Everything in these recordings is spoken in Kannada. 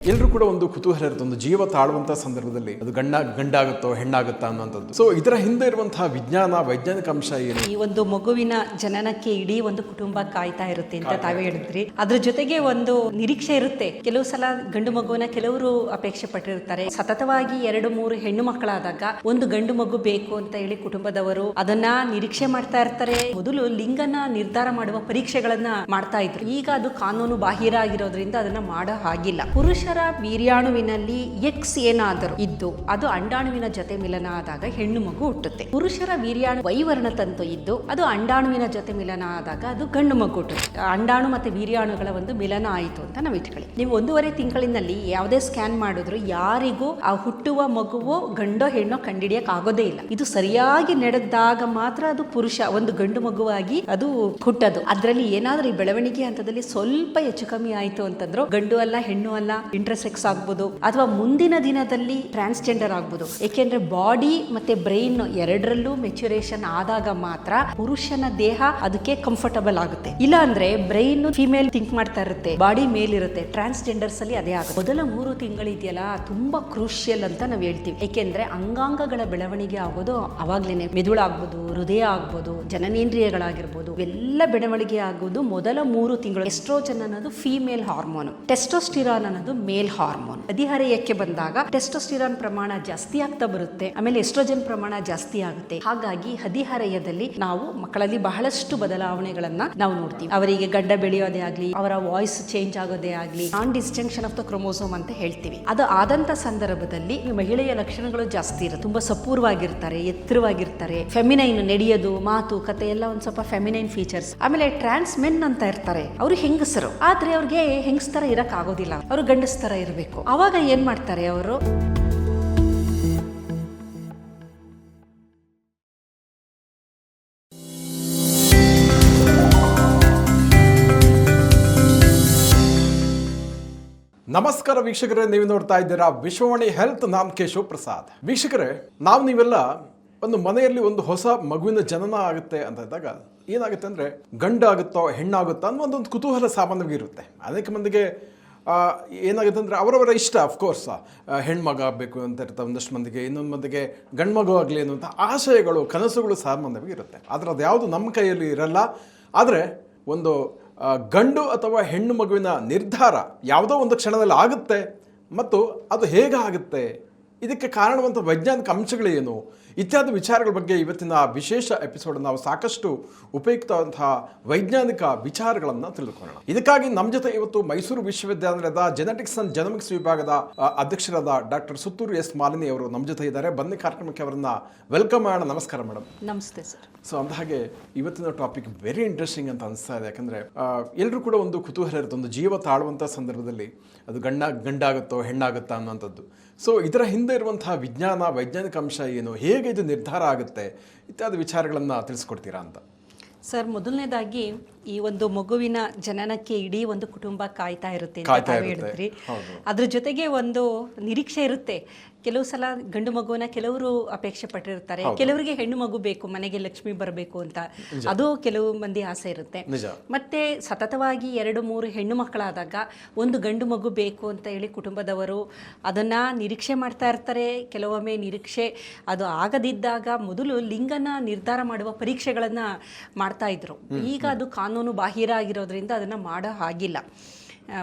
ಎಲ್ಲರೂ ಕೂಡ ಒಂದು ಕುತೂಹಲ ಇರುತ್ತೆ. ಒಂದು ಜೀವ ತಾಳುವಂತಹ ಸಂದರ್ಭದಲ್ಲಿ ಅದು ಗಂಡಾಗುತ್ತೋ ಹೆಣ್ಣಾಗುತ್ತಾ ಅನ್ನುವಂಥದ್ದು. ಸೊ ಇದರ ಹಿಂದೆ ಇರುವಂತಹ ವೈಜ್ಞಾನಿಕ ಅಂಶ ಏನು? ಈ ಒಂದು ಮಗುವಿನ ಜನನಕ್ಕೆ ಇಡೀ ಒಂದು ಕುಟುಂಬ ಕಾಯ್ತಾ ಇರುತ್ತೆ ಅಂತ ತಾವೇ ಹೇಳಿದ್ರಿ. ಅದ್ರ ಜೊತೆಗೆ ಒಂದು ನಿರೀಕ್ಷೆ ಇರುತ್ತೆ. ಕೆಲವು ಸಲ ಗಂಡು ಮಗುವನ್ನ ಕೆಲವರು ಅಪೇಕ್ಷೆ ಪಟ್ಟಿರ್ತಾರೆ. ಸತತವಾಗಿ 2-3 ಹೆಣ್ಣು ಮಕ್ಕಳಾದಾಗ ಒಂದು ಗಂಡು ಮಗು ಬೇಕು ಅಂತ ಹೇಳಿ ಕುಟುಂಬದವರು ಅದನ್ನ ನಿರೀಕ್ಷೆ ಮಾಡ್ತಾ ಇರ್ತಾರೆ. ಮೊದಲು ಲಿಂಗನ ನಿರ್ಧಾರ ಮಾಡುವ ಪರೀಕ್ಷೆಗಳನ್ನ ಮಾಡ್ತಾ ಇದ್ರು. ಈಗ ಅದು ಕಾನೂನು ಬಾಹಿರ ಆಗಿರೋದ್ರಿಂದ ಅದನ್ನ ಮಾಡೋ ಹಾಗಿಲ್ಲ. ಪುರುಷರ ವೀರ್ಯಾಣುವಿನಲ್ಲಿ ಎಕ್ಸ್ ಏನಾದರೂ ಇದ್ದು ಅದು ಅಂಡಾಣುವಿನ ಜೊತೆ ಮಿಲನ ಆದಾಗ ಹೆಣ್ಣು ಮಗು ಹುಟ್ಟುತ್ತೆ. ಪುರುಷರ ವೀರ್ಯಾಣು ವೈವರ್ಣ ತಂತು ಇದ್ದು ಅದು ಅಂಡಾಣುವಿನ ಜೊತೆ ಮಿಲನ ಆದಾಗ ಅದು ಗಂಡು ಮಗು ಹುಟ್ಟುತ್ತೆ. ಅಂಡಾಣು ಮತ್ತೆ ವೀರ್ಯಾಣುಗಳ ಒಂದು ಮಿಲನ ಆಯಿತು ಅಂತ ನಾವು ಇಟ್ಕೊಳ್ಳಿ. ನೀವು 1.5 ತಿಂಗಳಿನಲ್ಲಿ ಯಾವುದೇ ಸ್ಕ್ಯಾನ್ ಮಾಡಿದ್ರು ಯಾರಿಗೂ ಆ ಹುಟ್ಟುವ ಮಗುವೋ ಗಂಡೋ ಹೆಣ್ಣೋ ಕಂಡಿಡಿಯಕ್ ಆಗೋದೇ ಇಲ್ಲ. ಇದು ಸರಿಯಾಗಿ ನಡೆದಾಗ ಮಾತ್ರ ಅದು ಪುರುಷ ಒಂದು ಗಂಡು ಮಗುವಾಗಿ ಅದು ಹುಟ್ಟದು. ಅದರಲ್ಲಿ ಏನಾದ್ರೂ ಈ ಬೆಳವಣಿಗೆ ಹಂತದಲ್ಲಿ ಸ್ವಲ್ಪ ಹೆಚ್ಚು ಕಮ್ಮಿ ಆಯ್ತು ಅಂತಂದ್ರು ಗಂಡು ಅಲ್ಲ ಹೆಣ್ಣು ಅಲ್ಲ ಇಂಟರ್ಸೆಕ್ಸ್ ಆಗ್ಬೋದು ಅಥವಾ ಮುಂದಿನ ದಿನದಲ್ಲಿ ಟ್ರಾನ್ಸ್ಜೆಂಡರ್ ಆಗ್ಬೋದು. ಏಕೆಂದ್ರೆ ಬಾಡಿ ಮತ್ತೆ ಬ್ರೈನ್ ಎರಡರಲ್ಲೂ ಮೆಚುರೇಷನ್ ಆದಾಗ ಮಾತ್ರ ಪುರುಷನ ದೇಹ ಅದಕ್ಕೆ ಕಂಫರ್ಟಬಲ್ ಆಗುತ್ತೆ. ಇಲ್ಲ ಅಂದ್ರೆ ಬ್ರೈನ್ ಫಿಮೇಲ್ ಥಿಂಕ್ ಮಾಡ್ತಾ ಇರುತ್ತೆ, ಬಾಡಿ ಮೇಲ್ ಇರುತ್ತೆ. ಟ್ರಾನ್ಸ್ಜೆಂಡರ್ಸ್ ಅಲ್ಲಿ ಅದೇ ಆಗುತ್ತೆ. ಮೊದಲ 3 ತಿಂಗಳಿದೆಯಲ್ಲ ತುಂಬಾ ಕ್ರೂಷಿಯಲ್ ಅಂತ ನಾವು ಹೇಳ್ತೀವಿ. ಏಕೆಂದ್ರೆ ಅಂಗಾಂಗಗಳ ಬೆಳವಣಿಗೆ ಆಗೋದು ಅವಾಗ್ಲೇನೆ. ಮೆದುಳು ಆಗ್ಬೋದು, ಹೃದಯ ಆಗ್ಬೋದು, ಜನನೇಂದ್ರಿಯಗಳಾಗಿರ್ಬೋದು, ಎಲ್ಲ ಬೆಳವಣಿಗೆ ಆಗೋದು ಮೊದಲ 3 ತಿಂಗಳು. ಎಸ್ಟ್ರೋಜನ್ ಅನ್ನೋದು ಫೀಮೇಲ್ ಹಾರ್ಮೋನ್, ಟೆಸ್ಟೋಸ್ಟಿರಾನ್ ಅನ್ನೋದು ಮೇಲ್ ಹಾರ್ಮೋನ್. ಹದಿಹರೆಯಕ್ಕೆ ಬಂದಾಗ ಟೆಸ್ಟೋಸ್ಟಿರಾನ್ ಪ್ರಮಾಣ ಜಾಸ್ತಿ ಆಗ್ತಾ ಬರುತ್ತೆ, ಆಮೇಲೆ ಎಸ್ಟ್ರೋಜನ್ ಪ್ರಮಾಣ ಜಾಸ್ತಿ ಆಗುತ್ತೆ. ಹಾಗಾಗಿ ಹದಿಹರೆಯದಲ್ಲಿ ನಾವು ಮಕ್ಕಳಲ್ಲಿ ಬಹಳಷ್ಟು ಬದಲಾವಣೆಗಳನ್ನ ನಾವು ನೋಡ್ತೀವಿ. ಅವರಿಗೆ ಗಡ್ಡ ಬೆಳೆಯೋದೇ ಆಗ್ಲಿ, ಅವರ ವಾಯ್ಸ್ ಚೇಂಜ್ ಆಗೋದೇ ಆಗ್ಲಿ, ನಾನ್ ಡಿಸ್ಟಂಕ್ಷನ್ ಆಫ್ ದ ಕ್ರೋಮೋಸೋಮ್ ಅಂತ ಹೇಳ್ತೀವಿ. ಅದು ಆದಂತ ಸಂದರ್ಭದಲ್ಲಿ ಮಹಿಳೆಯ ಲಕ್ಷಣಗಳು ಜಾಸ್ತಿ ಇರುತ್ತೆ. ತುಂಬಾ ಸಪೂರ್ವಾಗಿರ್ತಾರೆ, ಎತ್ತರವಾಗಿರ್ತಾರೆ, ಫೆಮಿನೈನ್, ನಡೆಯೋದು, ಮಾತು, ಕತೆ ಎಲ್ಲ ಒಂದ್ ಸ್ವಲ್ಪ ಫೆಮಿನೈನ್ ಫೀಚರ್ಸ್. ಆಮೇಲೆ ಟ್ರಾನ್ಸ್ ಮೆನ್ ಅಂತ ಇರ್ತಾರೆ, ಅವರು ಹೆಂಗಸರು, ಆದ್ರೆ ಅವ್ರಿಗೆ ಹೆಂಗಸ್ತರ ಇರಕ್ ಆಗೋದಿಲ್ಲ, ಅವರು ಗಂಡಸ್ತರ ಇರಬೇಕು. ಅವಾಗ ಏನ್ ಮಾಡ್ತಾರೆ ಅವರು? ನಮಸ್ಕಾರ ವೀಕ್ಷಕರೇ, ನೀವು ನೋಡ್ತಾ ಇದ್ದೀರಾ ವಿಶ್ವವಾಣಿ ಹೆಲ್ತ್. ನಾಮ್ ಕೇಶವ್ ಪ್ರಸಾದ್. ವೀಕ್ಷಕರೇ, ನೀವೆಲ್ಲ ಒಂದು ಮನೆಯಲ್ಲಿ ಒಂದು ಹೊಸ ಮಗುವಿನ ಜನನ ಆಗುತ್ತೆ ಅಂತ ಇದ್ದಾಗ ಏನಾಗುತ್ತೆ ಅಂದರೆ ಗಂಡಾಗುತ್ತೋ ಹೆಣ್ಣಾಗುತ್ತೋ ಅನ್ನೋ ಒಂದು ಕುತೂಹಲ ಸಾಮಾನ್ಯವಾಗಿ ಇರುತ್ತೆ. ಅನೇಕ ಮಂದಿಗೆ ಏನಾಗುತ್ತೆ ಅಂದರೆ ಅವರವರ ಇಷ್ಟ. ಅಫ್ಕೋರ್ಸ್ ಹೆಣ್ಮಗ ಆಗಬೇಕು ಅಂತ ಇರುತ್ತೆ ಒಂದಷ್ಟು ಮಂದಿಗೆ, ಇನ್ನೊಂದು ಮಂದಿಗೆ ಗಂಡು ಮಗು ಆಗಲಿ ಅನ್ನುವಂಥ ಆಶಯಗಳು, ಕನಸುಗಳು ಸಾಮಾನ್ಯವಾಗಿ ಇರುತ್ತೆ. ಆದರೆ ಅದು ಯಾವುದು ನಮ್ಮ ಕೈಯಲ್ಲಿ ಇರಲ್ಲ. ಆದರೆ ಒಂದು ಗಂಡು ಅಥವಾ ಹೆಣ್ಣು ಮಗುವಿನ ನಿರ್ಧಾರ ಯಾವುದೋ ಒಂದು ಕ್ಷಣದಲ್ಲಿ ಆಗುತ್ತೆ, ಮತ್ತು ಅದು ಹೇಗಾಗುತ್ತೆ, ಇದಕ್ಕೆ ಕಾರಣವಂಥ ವೈಜ್ಞಾನಿಕ ಅಂಶಗಳೇನು ಇತ್ಯಾದಿ ವಿಚಾರಗಳ ಬಗ್ಗೆ ಇವತ್ತಿನ ವಿಶೇಷ ಎಪಿಸೋಡ್ ನಾವು ಸಾಕಷ್ಟು ಉಪಯುಕ್ತವಂತಹ ವೈಜ್ಞಾನಿಕ ವಿಚಾರಗಳನ್ನು ತಿಳಿದುಕೊಳ್ಳೋಣ. ಇದಕ್ಕಾಗಿ ನಮ್ಮ ಜೊತೆ ಇವತ್ತು ಮೈಸೂರು ವಿಶ್ವವಿದ್ಯಾನಿಲಯದ ಜೆನೆಟಿಕ್ಸ್ ಅಂಡ್ ಜೆನೋಮಿಕ್ಸ್ ವಿಭಾಗದ ಅಧ್ಯಕ್ಷರಾದ ಡಾಕ್ಟರ್ ಸುತ್ತೂರು ಎಸ್ ಮಾಲಿನಿ ಅವರು ನಮ್ಮ ಜೊತೆ ಇದ್ದಾರೆ. ಬನ್ನಿ ಕಾರ್ಯಕ್ರಮಕ್ಕೆ ಅವರನ್ನ ವೆಲ್ಕಮ್ ಮಾಡೋಣ. ನಮಸ್ಕಾರ ಮೇಡಮ್. ನಮಸ್ತೆ ಸರ್. ಸೊ ಅಂದಹಾಗೆ ಇವತ್ತಿನ ಟಾಪಿಕ್ ವೆರಿ ಇಂಟ್ರೆಸ್ಟಿಂಗ್ ಅಂತ ಅನಿಸ್ತಾ ಇದೆ. ಯಾಕಂದರೆ ಎಲ್ಲರೂ ಕೂಡ ಒಂದು ಕುತೂಹಲ ಇರುತ್ತೆ. ಒಂದು ಜೀವ ತಾಳುವಂಥ ಸಂದರ್ಭದಲ್ಲಿ ಅದು ಗಂಡಾಗುತ್ತೋ ಹೆಣ್ಣಾಗುತ್ತಾ ಅನ್ನುವಂಥದ್ದು. ಸೊ ಇದರ ಹಿಂದೆ ಇರುವಂತಹ ವೈಜ್ಞಾನಿಕ ಅಂಶ ಏನು, ಹೇಗೆ ಇದು ನಿರ್ಧಾರ ಆಗುತ್ತೆ ಇತ್ಯಾದಿ ವಿಚಾರಗಳನ್ನು ತಿಳಿಸ್ಕೊಡ್ತೀರಾ ಅಂತ. ಸರ್, ಮೊದಲನೇದಾಗಿ ಈ ಒಂದು ಮಗುವಿನ ಜನನಕ್ಕೆ ಇಡೀ ಒಂದು ಕುಟುಂಬ ಕಾಯ್ತಾ ಇರುತ್ತೆ ಅಂತ ಹೇಳಿದ್ರಿ. ಅದ್ರ ಜೊತೆಗೆ ಒಂದು ನಿರೀಕ್ಷೆ ಇರುತ್ತೆ. ಕೆಲವು ಸಲ ಗಂಡು ಮಗುವನ್ನ ಕೆಲವರು ಅಪೇಕ್ಷೆ ಪಟ್ಟಿರ್ತಾರೆ, ಕೆಲವರಿಗೆ ಹೆಣ್ಣು ಮಗು ಬೇಕು, ಮನೆಗೆ ಲಕ್ಷ್ಮಿ ಬರಬೇಕು ಅಂತ, ಅದು ಕೆಲವು ಮಂದಿ ಆಸೆ ಇರುತ್ತೆ. ಮತ್ತೆ ಸತತವಾಗಿ 2-3 ಹೆಣ್ಣು ಮಕ್ಕಳಾದಾಗ ಒಂದು ಗಂಡು ಮಗು ಬೇಕು ಅಂತ ಹೇಳಿ ಕುಟುಂಬದವರು ಅದನ್ನ ನಿರೀಕ್ಷೆ ಮಾಡ್ತಾ ಇರ್ತಾರೆ. ಕೆಲವೊಮ್ಮೆ ನಿರೀಕ್ಷೆ ಅದು ಆಗದಿದ್ದಾಗ ಮೊದಲು ಲಿಂಗನ ನಿರ್ಧಾರ ಮಾಡುವ ಪರೀಕ್ಷೆಗಳನ್ನ ಮಾಡ್ತಾ ಇದ್ರು. ಈಗ ಅದು ಕಾನೂನು ಬಾಹಿರ ಆಗಿರೋದ್ರಿಂದ ಅದನ್ನ ಮಾಡೋ ಹಾಗಿಲ್ಲ.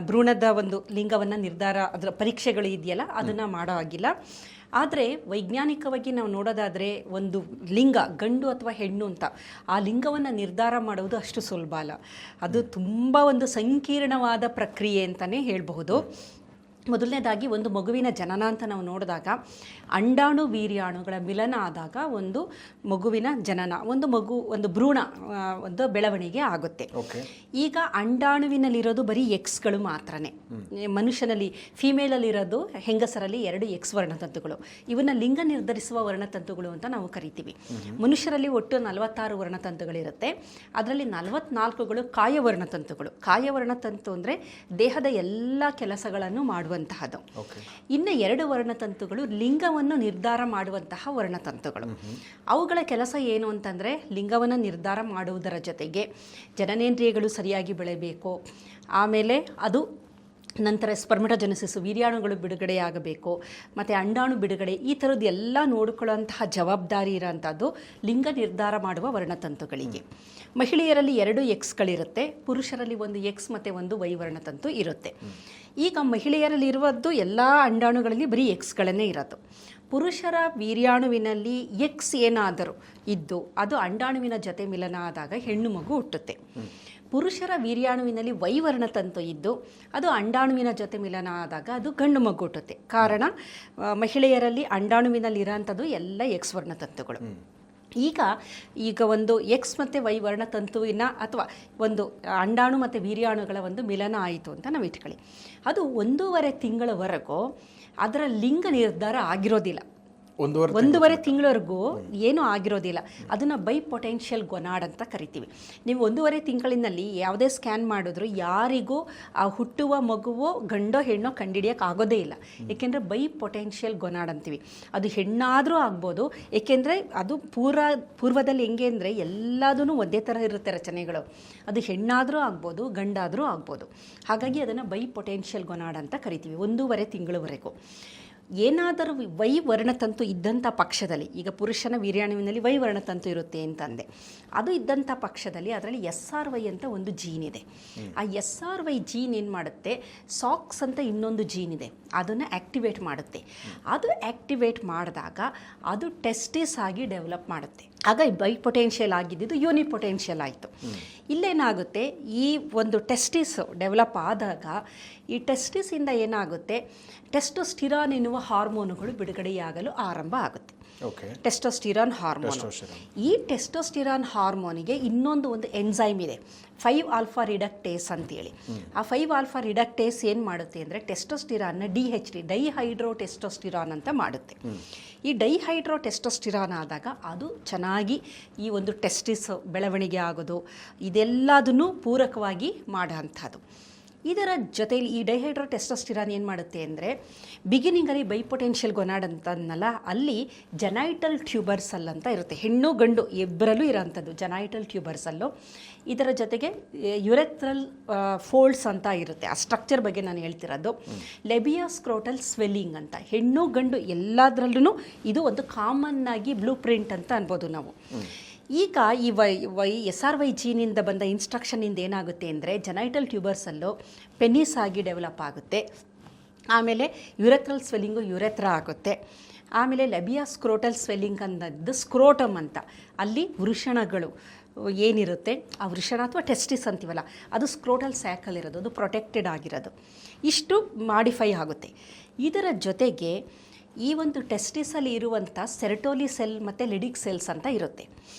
ಭ್ರೂಣದ ಒಂದು ಲಿಂಗವನ್ನು ನಿರ್ಧಾರ ಅದರ ಪರೀಕ್ಷೆಗಳು ಇದೆಯಲ್ಲ ಅದನ್ನು ಮಾಡೋ ಹಾಗಿಲ್ಲ. ಆದರೆ ವೈಜ್ಞಾನಿಕವಾಗಿ ನಾವು ನೋಡೋದಾದರೆ ಒಂದು ಲಿಂಗ ಗಂಡು ಅಥವಾ ಹೆಣ್ಣು ಅಂತ ಆ ಲಿಂಗವನ್ನು ನಿರ್ಧಾರ ಮಾಡೋದು ಅಷ್ಟು ಸುಲಭ ಅಲ್ಲ. ಅದು ತುಂಬ ಒಂದು ಸಂಕೀರ್ಣವಾದ ಪ್ರಕ್ರಿಯೆ ಅಂತಲೇ ಹೇಳಬಹುದು. ಮೊದಲನೇದಾಗಿ ಒಂದು ಮಗುವಿನ ಜನನ ಅಂತ ನಾವು ನೋಡಿದಾಗ ಅಂಡಾಣು ವೀರ್ಯಾಣುಗಳ ಮಿಲನ ಆದಾಗ ಒಂದು ಮಗುವಿನ ಜನನ, ಒಂದು ಭ್ರೂಣ ಒಂದು ಬೆಳವಣಿಗೆ ಆಗುತ್ತೆ. ಈಗ ಅಂಡಾಣುವಿನಲ್ಲಿರೋದು ಬರೀ ಎಕ್ಸ್ಗಳು ಮಾತ್ರನೇ. ಮನುಷ್ಯನಲ್ಲಿ ಫಿಮೇಲಲ್ಲಿರೋದು, ಹೆಂಗಸರಲ್ಲಿ 2 ಎಕ್ಸ್ ವರ್ಣತಂತುಗಳು. ಇವನ್ನ ಲಿಂಗ ನಿರ್ಧರಿಸುವ ವರ್ಣತಂತುಗಳು ಅಂತ ನಾವು ಕರಿತೀವಿ. ಮನುಷ್ಯರಲ್ಲಿ ಒಟ್ಟು 46 ವರ್ಣತಂತುಗಳಿರುತ್ತೆ. ಅದರಲ್ಲಿ 44ಗಳು ಕಾಯವರ್ಣತಂತುಗಳು. ಕಾಯವರ್ಣತಂತು ಅಂದರೆ ದೇಹದ ಎಲ್ಲ ಕೆಲಸಗಳನ್ನು ಮಾಡುವಂಥದ್ದು. ಇನ್ನು 2 ವರ್ಣತಂತುಗಳು ಲಿಂಗವನ್ನು ನಿರ್ಧಾರ ಮಾಡುವಂತಹ ವರ್ಣತಂತುಗಳು. ಅವುಗಳ ಕೆಲಸ ಏನು ಅಂತಂದರೆ ಲಿಂಗವನ್ನು ನಿರ್ಧಾರ ಮಾಡುವುದರ ಜೊತೆಗೆ ಜನನೇಂದ್ರಿಯಗಳು ಸರಿಯಾಗಿ ಬೆಳೆಯಬೇಕು, ಆಮೇಲೆ ಅದು ನಂತರ ಸ್ಪರ್ಮಟೋಜೆನೆಸಿಸ್ ವೀರ್ಯಾಣುಗಳು ಬಿಡುಗಡೆಯಾಗಬೇಕು, ಮತ್ತು ಅಂಡಾಣು ಬಿಡುಗಡೆ, ಈ ಥರದ್ದು ಎಲ್ಲ ನೋಡಿಕೊಳ್ಳುವಂತಹ ಜವಾಬ್ದಾರಿ ಇರೋಂಥದ್ದು ಲಿಂಗ ನಿರ್ಧಾರ ಮಾಡುವ ವರ್ಣತಂತುಗಳಿಗೆ. ಮಹಿಳೆಯರಲ್ಲಿ 2 ಎಕ್ಸ್ಗಳಿರುತ್ತೆ, ಪುರುಷರಲ್ಲಿ ಒಂದು ಎಕ್ಸ್ ಮತ್ತು ಒಂದು ವೈ ವರ್ಣತಂತು ಇರುತ್ತೆ. ಈಗ ಮಹಿಳೆಯರಲ್ಲಿ ಇರುವುದು ಎಲ್ಲ ಅಂಡಾಣುಗಳಲ್ಲಿ ಬರೀ ಎಕ್ಸ್ಗಳನ್ನೇ ಇರೋದು. ಪುರುಷರ ವೀರ್ಯಾಣುವಿನಲ್ಲಿ ಎಕ್ಸ್ ಏನಾದರೂ ಇದ್ದು ಅದು ಅಂಡಾಣುವಿನ ಜೊತೆ ಮಿಲನ ಆದಾಗ ಹೆಣ್ಣು ಮಗು ಹುಟ್ಟುತ್ತೆ. ಪುರುಷರ ವೀರ್ಯಾಣುವಿನಲ್ಲಿ ವೈವರ್ಣತಂತು ಇದ್ದು ಅದು ಅಂಡಾಣುವಿನ ಜೊತೆ ಮಿಲನ ಆದಾಗ ಅದು ಗಂಡು ಮಗು ಹುಟ್ಟುತ್ತೆ. ಕಾರಣ ಮಹಿಳೆಯರಲ್ಲಿ ಅಂಡಾಣುವಿನಲ್ಲಿ ಇರೋಂಥದ್ದು ಎಲ್ಲ ಎಕ್ಸ್ ವರ್ಣತಂತುಗಳು. ಈಗ ಒಂದು ಎಕ್ಸ್ ಮತ್ತು ವೈ ವರ್ಣತಂತುವಿನ ಅಥವಾ ಒಂದು ಅಂಡಾಣು ಮತ್ತು ವೀರ್ಯಾಣುಗಳ ಒಂದು ಮಿಲನ ಆಯಿತು ಅಂತ ನಾವು ಇಟ್ಕೊಳ್ಳಿ. ಅದು 1.5 ತಿಂಗಳವರೆಗೂ ಅದರ ಲಿಂಗ ನಿರ್ಧಾರ ಆಗಿರೋದಿಲ್ಲ. 1.5 ತಿಂಗಳವರೆಗೂ ಏನೂ ಆಗಿರೋದಿಲ್ಲ. ಅದನ್ನು ಬೈ ಪೊಟೆನ್ಷಿಯಲ್ ಗೊನಾಡ್ ಅಂತ ಕರಿತೀವಿ. ನೀವು 1.5 ತಿಂಗಳಿನಲ್ಲಿ ಯಾವುದೇ ಸ್ಕ್ಯಾನ್ ಮಾಡಿದ್ರು ಯಾರಿಗೂ ಆ ಹುಟ್ಟುವ ಮಗುವೋ ಗಂಡೋ ಹೆಣ್ಣೋ ಕಂಡುಹಿಡಿಯೋಕೆ ಆಗೋದೇ ಇಲ್ಲ. ಏಕೆಂದರೆ ಬೈ ಪೊಟೆನ್ಷಿಯಲ್ ಗೊನಾಡ್ ಅಂತೀವಿ. ಅದು ಹೆಣ್ಣಾದರೂ ಆಗ್ಬೋದು, ಏಕೆಂದರೆ ಅದು ಪೂರ್ವದಲ್ಲಿ ಹೆಂಗೆ ಅಂದರೆ ಎಲ್ಲದೂ ಒಂದೇ ಥರ ಇರುತ್ತೆ ರಚನೆಗಳು. ಅದು ಹೆಣ್ಣಾದರೂ ಆಗ್ಬೋದು, ಗಂಡಾದರೂ ಆಗ್ಬೋದು. ಹಾಗಾಗಿ ಅದನ್ನು ಬೈ ಪೊಟೆನ್ಷಿಯಲ್ ಗೊನಾಡ್ ಅಂತ ಕರಿತೀವಿ 1.5 ತಿಂಗಳವರೆಗೂ. ಏನಾದರೂ ವೈ ವರ್ಣತಂತು ಇದ್ದಂಥ ಪಕ್ಷದಲ್ಲಿ, ಈಗ ಪುರುಷನ ವೀರ್ಯಾಣುವಿನಲ್ಲಿ ವೈ ವರ್ಣತಂತು ಇರುತ್ತೆ ಅಂತಂದೆ, ಅದು ಇದ್ದಂಥ ಪಕ್ಷದಲ್ಲಿ ಅದರಲ್ಲಿ SRY ಅಂತ ಒಂದು ಜೀನ್ ಇದೆ. ಆ SRY ಜೀನ್ ಏನು ಮಾಡುತ್ತೆ, ಸಾಕ್ಸ್ ಅಂತ ಇನ್ನೊಂದು ಜೀನ್ ಇದೆ, ಅದನ್ನು ಆ್ಯಕ್ಟಿವೇಟ್ ಮಾಡುತ್ತೆ. ಅದು ಆ್ಯಕ್ಟಿವೇಟ್ ಮಾಡಿದಾಗ ಅದು ಟೆಸ್ಟಿಸ್ ಆಗಿ ಡೆವಲಪ್ ಮಾಡುತ್ತೆ. ಆಗ ಬೈ ಪೊಟೆನ್ಷಿಯಲ್ ಆಗಿದ್ದು ಯೂನಿ ಪೊಟೆನ್ಷಿಯಲ್ ಆಯಿತು. ಇಲ್ಲೇನಾಗುತ್ತೆ, ಈ ಒಂದು ಟೆಸ್ಟಿಸ್ ಡೆವಲಪ್ ಆದಾಗ ಈ ಟೆಸ್ಟಿಸಿಂದ ಏನಾಗುತ್ತೆ, ಟೆಸ್ಟೋಸ್ಟಿರಾನ್ ಎನ್ನುವ ಹಾರ್ಮೋನುಗಳು ಬಿಡುಗಡೆಯಾಗಲು ಆರಂಭ ಆಗುತ್ತೆ. Testosterone hormone. ಈ ಟೆಸ್ಟೋಸ್ಟಿರಾನ್ ಹಾರ್ಮೋನಿಗೆ ಇನ್ನೊಂದು ಎನ್ಸೈಮ್ ಇದೆ, 5-ಆಲ್ಫಾ ರಿಡಕ್ಟೇಸ್ ಅಂತೇಳಿ. ಆ 5-ಆಲ್ಫಾ ರಿಡಕ್ಟೇಸ್ ಏನು ಮಾಡುತ್ತೆ ಅಂದರೆ ಟೆಸ್ಟೋಸ್ಟಿರಾನ್ನ DHT ಡೈಹೈಡ್ರೋ ಟೆಸ್ಟೋಸ್ಟಿರಾನ್ ಅಂತ ಮಾಡುತ್ತೆ. ಈ ಡೈಹೈಡ್ರೋ ಟೆಸ್ಟೋಸ್ಟಿರಾನ್ ಆದಾಗ ಅದು ಚೆನ್ನಾಗಿ ಈ ಒಂದು ಟೆಸ್ಟಿಸ್ ಬೆಳವಣಿಗೆ ಆಗೋದು ಇದೆಲ್ಲದನ್ನು ಪೂರಕವಾಗಿ ಮಾಡೋಂಥದ್ದು. ಇದರ ಜೊತೆಯಲ್ಲಿ ಈ ಡೈಹೈಡ್ರೋ ಟೆಸ್ಟೋಸ್ಟಿರಾನ್ ಏನು ಮಾಡುತ್ತೆ ಅಂದರೆ ಬಿಗಿನಿಂಗಲ್ಲಿ ಬೈಪೊಟೆನ್ಷಿಯಲ್ ಗೊನಾಡ್ ಅಂತಂದಲ್ಲ, ಅಲ್ಲಿ ಜೆನೈಟಲ್ ಟ್ಯೂಬರ್ಸಲ್ ಅಂತ ಇರುತ್ತೆ, ಹೆಣ್ಣು ಗಂಡು ಇಬ್ಬರಲ್ಲೂ ಇರೋಂಥದ್ದು ಜೆನೈಟಲ್ ಟ್ಯೂಬರ್ಸಲ್ಲು. ಇದರ ಜೊತೆಗೆ ಯುರೆಥ್ರಲ್ ಫೋಲ್ಡ್ಸ್ ಅಂತ ಇರುತ್ತೆ. ಆ ಸ್ಟ್ರಕ್ಚರ್ ಬಗ್ಗೆ ನಾನು ಹೇಳ್ತಿರೋದು. ಲೆಬಿಯಾಸ್ಕ್ರೋಟಲ್ ಸ್ವೆಲ್ಲಿಂಗ್ ಅಂತ, ಹೆಣ್ಣು ಗಂಡು ಎಲ್ಲದರಲ್ಲೂ ಇದು ಒಂದು ಕಾಮನ್ ಆಗಿ ಬ್ಲೂ ಪ್ರಿಂಟ್ ಅಂತ ಅನ್ಬೋದು ನಾವು. ಈಗ ಈ SRY ಜೀನಿಂದ ಬಂದ ಇನ್ಸ್ಟ್ರಕ್ಷನಿಂದ ಏನಾಗುತ್ತೆ ಅಂದರೆ ಜೆನೈಟಲ್ ಟ್ಯೂಬರ್ಸಲ್ಲು ಪೆನಿಸ್ ಆಗಿ ಡೆವಲಪ್ ಆಗುತ್ತೆ. ಆಮೇಲೆ ಯುರೆಥ್ರಲ್ ಸ್ವೆಲ್ಲಿಂಗು ಯುರೆಥ್ರ ಆಗುತ್ತೆ. ಆಮೇಲೆ ಲೆಬಿಯಾಸ್ಕ್ರೋಟಲ್ ಸ್ವೆಲ್ಲಿಂಗ್ ಅನ್ನೋದು ಸ್ಕ್ರೋಟಮ್ ಅಂತ, ಅಲ್ಲಿ ವೃಷಣಗಳು ಏನಿರುತ್ತೆ ಆ ವೃಷಣ ಅಥವಾ ಟೆಸ್ಟಿಸ್ ಅಂತೀವಲ್ಲ ಅದು ಸ್ಕ್ರೋಟಲ್ ಸ್ಯಾಕಲ್ಲಿರೋದು, ಅದು ಪ್ರೊಟೆಕ್ಟೆಡ್ ಆಗಿರೋದು. ಇಷ್ಟು ಮಾಡಿಫೈ ಆಗುತ್ತೆ. ಇದರ ಜೊತೆಗೆ ಈ ಒಂದು ಟೆಸ್ಟಿಸಲ್ಲಿ ಇರುವಂಥ ಸೆರಟೋಲಿ ಸೆಲ್ ಮತ್ತು ಲಿಡಿಕ್ ಸೆಲ್ಸ್ ಅಂತ ಇರುತ್ತೆ.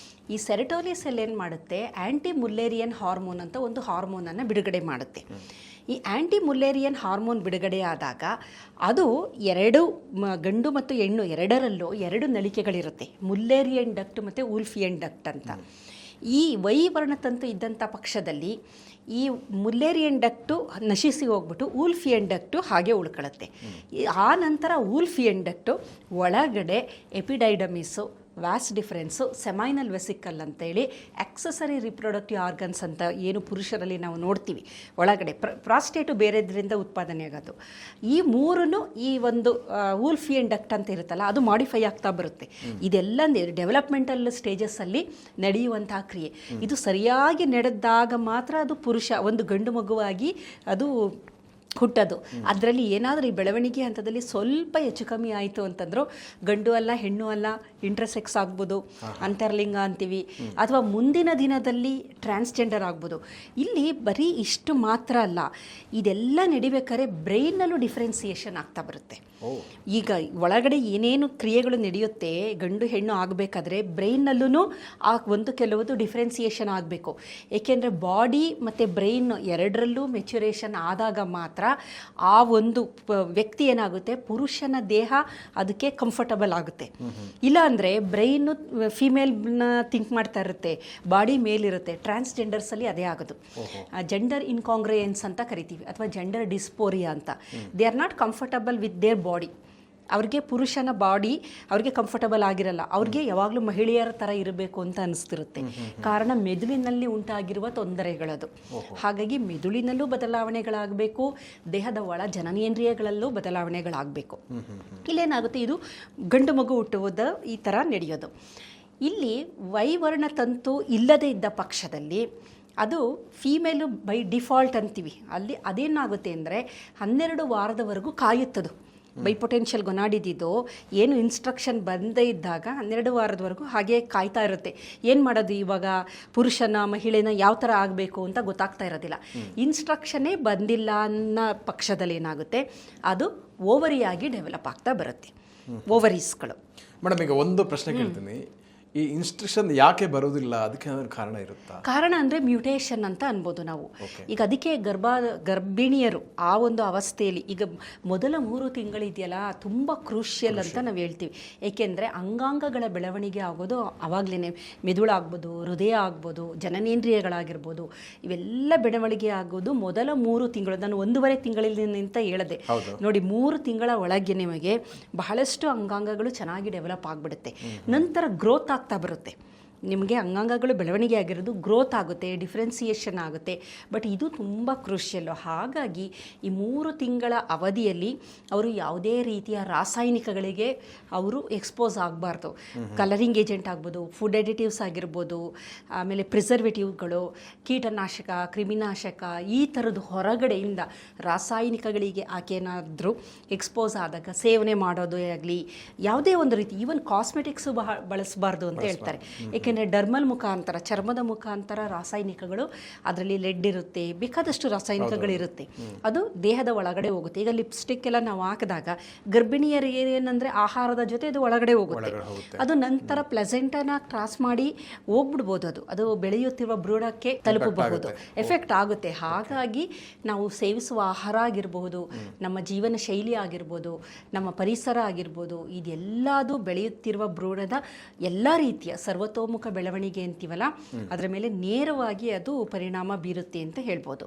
ಈ ಸೆರಟೋಲಿ ಸೆಲ್ ಏನು ಮಾಡುತ್ತೆ, ಆ್ಯಂಟಿ ಮುಲ್ಲೇರಿಯನ್ ಹಾರ್ಮೋನ್ ಅಂತ ಒಂದು ಹಾರ್ಮೋನನ್ನು ಬಿಡುಗಡೆ ಮಾಡುತ್ತೆ. ಈ ಆ್ಯಂಟಿ ಮುಲ್ಲೇರಿಯನ್ ಹಾರ್ಮೋನ್ ಬಿಡುಗಡೆ ಆದಾಗ ಅದು ಗಂಡು ಮತ್ತು ಹೆಣ್ಣು ಎರಡರಲ್ಲೂ 2 ನಳಿಕೆಗಳಿರುತ್ತೆ, ಮುಲ್ಲೇರಿಯನ್ ಡಕ್ಟ್ ಮತ್ತು ಉಲ್ಫಿಯನ್ ಡಕ್ಟ್ ಅಂತ. ಈ ವೈ ವರ್ಣತಂತು ಇದ್ದಂಥ ಪಕ್ಷದಲ್ಲಿ ಈ ಮುಲ್ಲೇರಿಯನ್ ಡಕ್ಟು ನಶಿಸಿ ಹೋಗ್ಬಿಟ್ಟು ಉಲ್ಫಿಯನ್ ಡಕ್ಟು ಹಾಗೆ ಉಳ್ಕೊಳ್ಳುತ್ತೆ. ಆ ನಂತರ ಉಲ್ಫಿಯನ್ ಡಕ್ಟು ಒಳಗಡೆ ಎಪಿಡೈಡಮಿಸು, ವ್ಯಾಸ್ ಡಿಫರೆನ್ಸು, ಸೆಮೈನಲ್ ವೆಸಿಕಲ್ ಅಂತೇಳಿ ಆಕ್ಸೆಸರಿ ರಿಪ್ರೊಡಕ್ಟಿವ್ ಆರ್ಗನ್ಸ್ ಅಂತ ಏನು ಪುರುಷರಲ್ಲಿ ನಾವು ನೋಡ್ತೀವಿ, ಒಳಗಡೆ ಪ್ರಾಸ್ಟೇಟು ಬೇರೆದ್ರಿಂದ ಉತ್ಪಾದನೆ ಆಗೋದು. ಈ 3 ಈ ಒಂದು ಉಲ್ಫಿಯನ್ ಡಕ್ಟ್ ಅಂತ ಇರುತ್ತಲ್ಲ ಅದು ಮಾಡಿಫೈ ಆಗ್ತಾ ಬರುತ್ತೆ. ಇದೆಲ್ಲ ಡೆವಲಪ್ಮೆಂಟಲ್ ಸ್ಟೇಜಸ್ಸಲ್ಲಿ ನಡೆಯುವಂತಹ ಕ್ರಿಯೆ. ಇದು ಸರಿಯಾಗಿ ನಡೆದಾಗ ಮಾತ್ರ ಅದು ಒಂದು ಗಂಡು ಮಗುವಾಗಿ ಅದು ಹುಟ್ಟೋದು. ಅದರಲ್ಲಿ ಏನಾದರೂ ಈ ಬೆಳವಣಿಗೆ ಹಂತದಲ್ಲಿ ಸ್ವಲ್ಪ ಹೆಚ್ಚು ಕಮ್ಮಿ ಆಯಿತು ಅಂತಂದ್ರು ಗಂಡು ಅಲ್ಲ ಹೆಣ್ಣು ಅಲ್ಲ ಇಂಟರ್ಸೆಕ್ಸ್ ಆಗ್ಬೋದು, ಅಂತರ್ಲಿಂಗ ಅಂತೀವಿ, ಅಥವಾ ಮುಂದಿನ ದಿನದಲ್ಲಿ ಟ್ರಾನ್ಸ್ಜೆಂಡರ್ ಆಗ್ಬೋದು. ಇಲ್ಲಿ ಬರೀ ಇಷ್ಟು ಮಾತ್ರ ಅಲ್ಲ, ಇದೆಲ್ಲ ನಡಿಬೇಕಾದ್ರೆ ಬ್ರೈನ್ನಲ್ಲೂ ಡಿಫ್ರೆನ್ಸಿಯೇಷನ್ ಆಗ್ತಾ ಬರುತ್ತೆ. ಈಗ ಒಳಗಡೆ ಏನೇನು ಕ್ರಿಯೆಗಳು ನಡೆಯುತ್ತೆ ಗಂಡು ಹೆಣ್ಣು ಆಗಬೇಕಾದ್ರೆ ಬ್ರೈನ್ನಲ್ಲೂ ಆ ಕೆಲವೊಂದು ಡಿಫ್ರೆನ್ಸಿಯೇಷನ್ ಆಗಬೇಕು. ಏಕೆಂದರೆ ಬಾಡಿ ಮತ್ತು ಬ್ರೈನ್ ಎರಡರಲ್ಲೂ ಮೆಚ್ಯುರೇಷನ್ ಆದಾಗ ಮಾತ್ರ ಆ ಒಂದು ವ್ಯಕ್ತಿ ಏನಾಗುತ್ತೆ, ಪುರುಷನ ದೇಹ ಅದಕ್ಕೆ ಕಂಫರ್ಟಬಲ್ ಆಗುತ್ತೆ. ಇಲ್ಲ ಅಂದರೆ ಬ್ರೈನು ಫಿಮೇಲ್ನ ಥಿಂಕ್ ಮಾಡ್ತಾ ಇರುತ್ತೆ, ಬಾಡಿ ಮೇಲಿರುತ್ತೆ. ಟ್ರಾನ್ಸ್ಜೆಂಡರ್ಸಲ್ಲಿ ಅದೇ ಆಗೋದು. ಜೆಂಡರ್ ಇನ್ಕಾಂಗ್ರಿಯೆನ್ಸ್ ಅಂತ ಕರಿತೀವಿ, ಅಥವಾ ಜೆಂಡರ್ ಡಿಸ್ಪೋರಿಯಾ ಅಂತ. They are not comfortable with their body. ಅವ್ರಿಗೆ ಪುರುಷನ ಬಾಡಿ ಅವ್ರಿಗೆ ಕಂಫರ್ಟಬಲ್ ಆಗಿರಲ್ಲ, ಅವ್ರಿಗೆ ಯಾವಾಗಲೂ ಮಹಿಳೆಯರ ಥರ ಇರಬೇಕು ಅಂತ ಅನಿಸ್ತಿರುತ್ತೆ. ಕಾರಣ ಮೆದುಳಿನಲ್ಲಿ ಉಂಟಾಗಿರುವ ತೊಂದರೆಗಳದು. ಹಾಗಾಗಿ ಮೆದುಳಿನಲ್ಲೂ ಬದಲಾವಣೆಗಳಾಗಬೇಕು, ದೇಹದ ಒಳ ಜನನೇಂದ್ರಿಯಗಳಲ್ಲೂ ಬದಲಾವಣೆಗಳಾಗಬೇಕು. ಇಲ್ಲೇನಾಗುತ್ತೆ, ಇದು ಗಂಡು ಮಗು ಹುಟ್ಟುವುದು ಈ ಥರ ನಡೆಯೋದು. ಇಲ್ಲಿ ವೈವರ್ಣ ತಂತು ಇಲ್ಲದೇ ಇದ್ದ ಪಕ್ಷದಲ್ಲಿ ಅದು ಫೀಮೇಲು ಬೈ ಡಿಫಾಲ್ಟ್ ಅಂತೀವಿ. ಅಲ್ಲಿ ಅದೇನಾಗುತ್ತೆ ಅಂದರೆ 12 ವಾರದವರೆಗೂ ಕಾಯುತ್ತದು. ಬೈ ಪೊಟೆನ್ಷಿಯಲ್ ಗೊನಾಡಿದ್ದು ಏನು ಇನ್ಸ್ಟ್ರಕ್ಷನ್ ಬಂದೇ ಇದ್ದಾಗ 12 ವಾರದವರೆಗೂ ಹಾಗೆ ಕಾಯ್ತಾ ಇರುತ್ತೆ. ಏನು ಮಾಡೋದು ಇವಾಗ, ಪುರುಷನ ಮಹಿಳೆನ ಯಾವ ಥರ ಆಗಬೇಕು ಅಂತ ಗೊತ್ತಾಗ್ತಾ ಇರೋದಿಲ್ಲ. ಇನ್ಸ್ಟ್ರಕ್ಷನ್ನೇ ಬಂದಿಲ್ಲ ಅನ್ನೋ ಪಕ್ಷದಲ್ಲಿ ಏನಾಗುತ್ತೆ, ಅದು ಓವರಿಯಾಗಿ ಡೆವಲಪ್ ಆಗ್ತಾ ಬರುತ್ತೆ, ಓವರೀಸ್ಗಳು. ಮೇಡಮ್, ಈಗ ಒಂದು ಪ್ರಶ್ನೆ ಕೇಳ್ತೀನಿ, ಈ ಇನ್ಸ್ಟ್ರಕ್ಷನ್ ಯಾಕೆ ಬರೋದಿಲ್ಲ, ಅದಕ್ಕೆ ಏನಾದ್ರು ಕಾರಣ ಇರುತ್ತಾ? ಕಾರಣ ಅಂದರೆ ಮ್ಯೂಟೇಷನ್ ಅಂತ ಅನ್ಬೋದು ನಾವು. ಈಗ ಅದಕ್ಕೆ ಗರ್ಭಿಣಿಯರು ಆ ಒಂದು ಅವಸ್ಥೆಯಲ್ಲಿ ಈಗ ಮೊದಲ 3 ತಿಂಗಳಿದೆಯಲ್ಲ ತುಂಬ ಕ್ರೂಷಿಯಲ್ ಅಂತ ನಾವು ಹೇಳ್ತೀವಿ. ಏಕೆಂದರೆ ಅಂಗಾಂಗಗಳ ಬೆಳವಣಿಗೆ ಆಗೋದು ಆವಾಗಲೇ, ಮೆದುಳಾಗ್ಬೋದು, ಹೃದಯ ಆಗ್ಬೋದು, ಜನನೇಂದ್ರಿಯಗಳಾಗಿರ್ಬೋದು, ಇವೆಲ್ಲ ಬೆಳವಣಿಗೆ ಆಗೋದು ಮೊದಲ 3 ತಿಂಗಳು. ನಾನು 1.5 ತಿಂಗಳಿಂದ ಹೇಳಿದೆ ನೋಡಿ, 3 ತಿಂಗಳ ಒಳಗೆ ನಿಮಗೆ ಬಹಳಷ್ಟು ಅಂಗಾಂಗಗಳು ಚೆನ್ನಾಗಿ ಡೆವಲಪ್ ಆಗಿಬಿಡುತ್ತೆ. ನಂತರ ಗ್ರೋತ್ ಆಗ್ತಾ ಬರುತ್ತೆ. ನಿಮಗೆ ಅಂಗಾಂಗಗಳು ಬೆಳವಣಿಗೆ ಆಗಿರೋದು ಗ್ರೋತ್ ಆಗುತ್ತೆ, ಡಿಫ್ರೆನ್ಸಿಯೇಷನ್ ಆಗುತ್ತೆ. ಬಟ್ ಇದು ತುಂಬ ಕ್ರೂಷಿಯಲ್ಲು. ಹಾಗಾಗಿ ಈ 3 ತಿಂಗಳ ಅವಧಿಯಲ್ಲಿ ಅವರು ಯಾವುದೇ ರೀತಿಯ ರಾಸಾಯನಿಕಗಳಿಗೆ ಅವರು ಎಕ್ಸ್ಪೋಸ್ ಆಗಬಾರ್ದು. ಕಲರಿಂಗ್ ಏಜೆಂಟ್ ಆಗ್ಬೋದು, ಫುಡ್ ಎಡಿಟಿವ್ಸ್ ಆಗಿರ್ಬೋದು, ಆಮೇಲೆ ಪ್ರಿಸರ್ವೇಟಿವ್ಗಳು, ಕೀಟನಾಶಕ, ಕ್ರಿಮಿನಾಶಕ, ಈ ಥರದ್ದು ಹೊರಗಡೆಯಿಂದ ರಾಸಾಯನಿಕಗಳಿಗೆ ಆಕೆನಾದರೂ ಎಕ್ಸ್ಪೋಸ್ ಆದಾಗ ಸೇವನೆ ಮಾಡೋದೇ ಆಗಲಿ, ಯಾವುದೇ ಒಂದು ರೀತಿ, ಈವನ್ ಕಾಸ್ಮೆಟಿಕ್ಸು ಬಳಸಬಾರ್ದು ಅಂತ ಹೇಳ್ತಾರೆ. ಏಕೆಂದರೆ ಡರ್ಮಲ್ ಮುಖಾಂತರ, ಚರ್ಮದ ಮುಖಾಂತರ ರಾಸಾಯನಿಕಗಳು, ಅದರಲ್ಲಿ ಲೆಡ್ ಇರುತ್ತೆ, ಬೇಕಾದಷ್ಟು ರಾಸಾಯನಿಕಗಳಿರುತ್ತೆ, ಅದು ದೇಹದ ಒಳಗಡೆ ಹೋಗುತ್ತೆ. ಈಗ ಲಿಪ್ಸ್ಟಿಕ್ ಎಲ್ಲ ನಾವು ಹಾಕಿದಾಗ ಗರ್ಭಿಣಿಯರಿಗೆ ಏನಂದರೆ ಆಹಾರದ ಜೊತೆ ಅದು ಒಳಗಡೆ ಹೋಗುತ್ತೆ. ಅದು ನಂತರ ಪ್ಲೆಸೆಂಟನ್ನು ಕ್ರಾಸ್ ಮಾಡಿ ಹೋಗ್ಬಿಡ್ಬೋದು, ಅದು ಬೆಳೆಯುತ್ತಿರುವ ಭ್ರೂಣಕ್ಕೆ ತಲುಪಬಹುದು, ಎಫೆಕ್ಟ್ ಆಗುತ್ತೆ. ಹಾಗಾಗಿ ನಾವು ಸೇವಿಸುವ ಆಹಾರ ಆಗಿರ್ಬೋದು, ನಮ್ಮ ಜೀವನ ಶೈಲಿ ಆಗಿರ್ಬೋದು, ನಮ್ಮ ಪರಿಸರ ಆಗಿರ್ಬೋದು, ಇದೆಲ್ಲದು ಬೆಳೆಯುತ್ತಿರುವ ಭ್ರೂಣದ ಎಲ್ಲ ರೀತಿಯ ಸರ್ವತೋಮುಖ ಬೆಳವಣಿಗೆ ಅಂತೀವಲ್ಲ, ಅದರ ಮೇಲೆ ನೇರವಾಗಿ ಅದು ಪರಿಣಾಮ ಬೀರುತ್ತೆ ಅಂತ ಹೇಳ್ಬೋದು.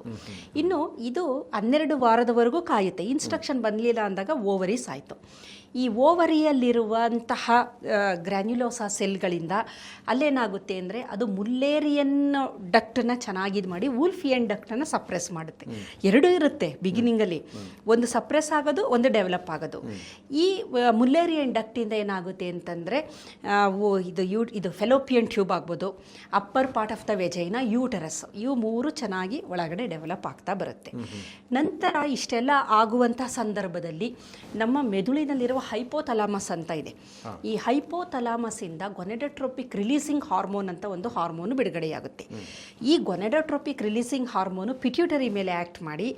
ಇನ್ನು ಇದು 12 ವಾರದವರೆಗೂ ಕಾಯುತ್ತೆ. ಇನ್ಸ್ಟ್ರಕ್ಷನ್ ಬಂದಲಿಲ್ಲ ಅಂದಾಗ ಓವರೀಸ್ ಆಯಿತು. ಈ ಓವರಿಯಲ್ಲಿರುವಂತಹ ಗ್ರ್ಯಾನ್ಯುಲೋಸಾ ಸೆಲ್ಗಳಿಂದ ಅಲ್ಲೇನಾಗುತ್ತೆ ಅಂದರೆ ಅದು ಮುಲ್ಲೇರಿಯನ್ ಡಕ್ಟನ್ನು ಚೆನ್ನಾಗಿ ಇದು ಮಾಡಿ ವೂಲ್ಫಿಯನ್ ಡಕ್ಟನ್ನು ಸಪ್ರೆಸ್ ಮಾಡುತ್ತೆ. ಎರಡೂ ಇರುತ್ತೆ ಬಿಗಿನಿಂಗಲ್ಲಿ, ಒಂದು ಸಪ್ರೆಸ್ ಆಗೋದು, ಒಂದು ಡೆವಲಪ್ ಆಗೋದು. ಈ ಮುಲ್ಲೇರಿಯನ್ ಡಕ್ಟಿಂದ ಏನಾಗುತ್ತೆ ಅಂತಂದರೆ ಇದು ಫೆಲೋಪಿಯನ್ ಟ್ಯೂಬ್ ಆಗ್ಬೋದು, upper part of the vagina, uterus, ಇವು 3 ಚೆನ್ನಾಗಿ ಒಳಗಡೆ ಡೆವಲಪ್ ಆಗ್ತಾ ಬರುತ್ತೆ. ನಂತರ ಇಷ್ಟೆಲ್ಲ ಆಗುವಂಥ ಸಂದರ್ಭದಲ್ಲಿ ನಮ್ಮ ಮೆದುಳಿನಲ್ಲಿರುವ ಹೈಪೋಥಲಾಮಸ್ ಅಂತ ಇದೆ. ಈ ಹೈಪೋಥಲಾಮಸ್ಸಿಂದ ಗೊನೆಡೋಟ್ರೋಪಿಕ್ ರಿಲೀಸಿಂಗ್ ಹಾರ್ಮೋನ್ ಅಂತ ಒಂದು ಹಾರ್ಮೋನು ಬಿಡುಗಡೆಯಾಗುತ್ತೆ. ಈ ಗೊನೆಡೋಟ್ರೋಪಿಕ್ ರಿಲೀಸಿಂಗ್ ಹಾರ್ಮೋನು ಪಿಟ್ಯೂಟರಿ ಮೇಲೆ ಆ್ಯಕ್ಟ್ ಮಾಡಿ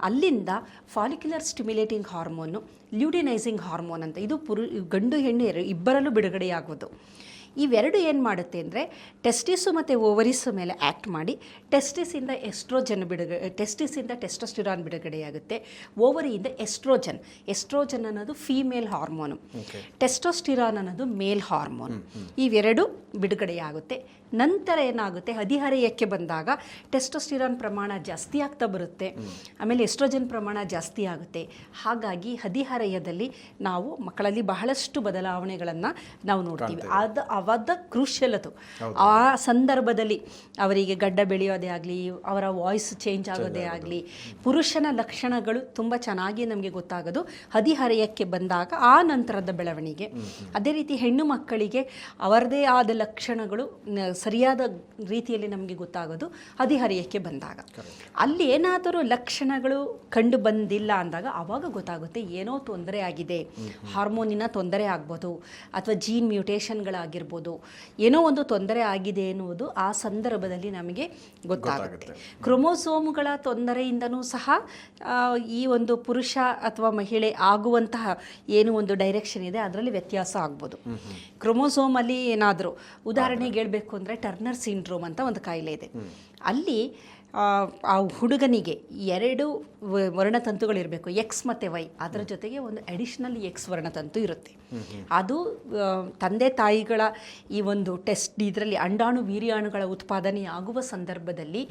ಅಲ್ಲಿಂದ follicular stimulating hormone, luteinising hormone ಅಂತ, ಇದು ಗಂಡು ಹೆಣ್ಣು ಇಬ್ಬರಲ್ಲೂ ಬಿಡುಗಡೆಯಾಗೋದು. ಇವೆರಡು ಏನು ಮಾಡುತ್ತೆ ಅಂದರೆ ಟೆಸ್ಟಿಸು ಮತ್ತು ಓವರಿಸು ಮೇಲೆ ಆ್ಯಕ್ಟ್ ಮಾಡಿ ಟೆಸ್ಟಿಸಿಂದ ಟೆಸ್ಟಿಸಿಂದ ಟೆಸ್ಟೋಸ್ಟಿರಾನ್ ಬಿಡುಗಡೆಯಾಗುತ್ತೆ. ಓವರಿಯಿಂದ ಎಸ್ಟ್ರೋಜನ್ ಅನ್ನೋದು ಫೀಮೇಲ್ ಹಾರ್ಮೋನು, ಟೆಸ್ಟೋಸ್ಟಿರಾನ್ ಅನ್ನೋದು ಮೇಲ್ ಹಾರ್ಮೋನ್. ಇವೆರಡು ಬಿಡುಗಡೆಯಾಗುತ್ತೆ. ನಂತರ ಏನಾಗುತ್ತೆ, ಹದಿಹರೆಯಕ್ಕೆ ಬಂದಾಗ ಟೆಸ್ಟೋಸ್ಟಿರಾನ್ ಪ್ರಮಾಣ ಜಾಸ್ತಿ ಆಗ್ತಾ ಬರುತ್ತೆ, ಆಮೇಲೆ ಎಸ್ಟ್ರೋಜನ್ ಪ್ರಮಾಣ ಜಾಸ್ತಿ ಆಗುತ್ತೆ. ಹಾಗಾಗಿ ಹದಿಹರೆಯದಲ್ಲಿ ನಾವು ಮಕ್ಕಳಲ್ಲಿ ಬಹಳಷ್ಟು ಬದಲಾವಣೆಗಳನ್ನು ನಾವು ನೋಡ್ತೀವಿ. ಅವದ ಕ್ರೂಷಿಯಲ್ ಅದು. ಆ ಸಂದರ್ಭದಲ್ಲಿ ಅವರಿಗೆ ಗಡ್ಡ ಬೆಳೆಯೋದೇ ಆಗಲಿ, ಅವರ ವಾಯ್ಸ್ ಚೇಂಜ್ ಆಗೋದೇ ಆಗಲಿ, ಪುರುಷನ ಲಕ್ಷಣಗಳು ತುಂಬ ಚೆನ್ನಾಗಿ ನಮಗೆ ಗೊತ್ತಾಗೋದು ಹದಿಹರೆಯಕ್ಕೆ ಬಂದಾಗ, ಆ ನಂತರದ ಬೆಳವಣಿಗೆ. ಅದೇ ರೀತಿ ಹೆಣ್ಣು ಮಕ್ಕಳಿಗೆ ಅವರದೇ ಆದ ಲಕ್ಷಣಗಳು ಸರಿಯಾದ ರೀತಿಯಲ್ಲಿ ನಮಗೆ ಗೊತ್ತಾಗೋದು ಹದಿಹರೆಯಕ್ಕೆ ಬಂದಾಗ. ಅಲ್ಲಿ ಏನಾದರೂ ಲಕ್ಷಣಗಳು ಕಂಡು ಬಂದಿಲ್ಲ ಅಂದಾಗ ಆವಾಗ ಗೊತ್ತಾಗುತ್ತೆ ಏನೋ ತೊಂದರೆ ಆಗಿದೆ, ಹಾರ್ಮೋನಿನ ತೊಂದರೆ ಆಗ್ಬೋದು, ಅಥವಾ ಜೀನ್ ಮ್ಯೂಟೇಷನ್ಗಳಾಗಿರ್ಬೋದು, ಏನೋ ಒಂದು ತೊಂದರೆ ಆಗಿದೆ ಎನ್ನುವುದು ಆ ಸಂದರ್ಭದಲ್ಲಿ ನಮಗೆ ಗೊತ್ತಾಗುತ್ತೆ. ಕ್ರೋಮೋಸೋಮ್ಗಳ ತೊಂದರೆಯಿಂದನೂ ಸಹ ಈ ಒಂದು ಪುರುಷ ಅಥವಾ ಮಹಿಳೆ ಆಗುವಂತಹ ಏನು ಒಂದು ಡೈರೆಕ್ಷನ್ ಇದೆ ಅದರಲ್ಲಿ ವ್ಯತ್ಯಾಸ ಆಗ್ಬೋದು. ಕ್ರೋಮೋಸೋಮಲ್ಲಿ ಏನಾದರೂ ಉದಾಹರಣೆಗೆ ಹೇಳಬೇಕು ಅಂದರೆ ಟರ್ನರ್ ಸಿಂಡ್ರೋಮ್ ಅಂತ ಒಂದು ಕಾಯಿಲೆ ಇದೆ. ಅಲ್ಲಿ ಆ ಹುಡುಗನಿಗೆ 2 ವರ್ಣತಂತುಗಳಿರಬೇಕು, ಎಕ್ಸ್ ಮತ್ತು ವೈ, ಅದರ ಜೊತೆಗೆ ಒಂದು ಅಡಿಷನಲ್ ಎಕ್ಸ್ ವರ್ಣತಂತು ಇರುತ್ತೆ. ಅದು ತಂದೆ ತಾಯಿಗಳ ಈ ಒಂದು ಇದರಲ್ಲಿ ಅಂಡಾಣು ವೀರ್ಯಾಣುಗಳ ಉತ್ಪಾದನೆ ಆಗುವ ಸಂದರ್ಭದಲ್ಲಿ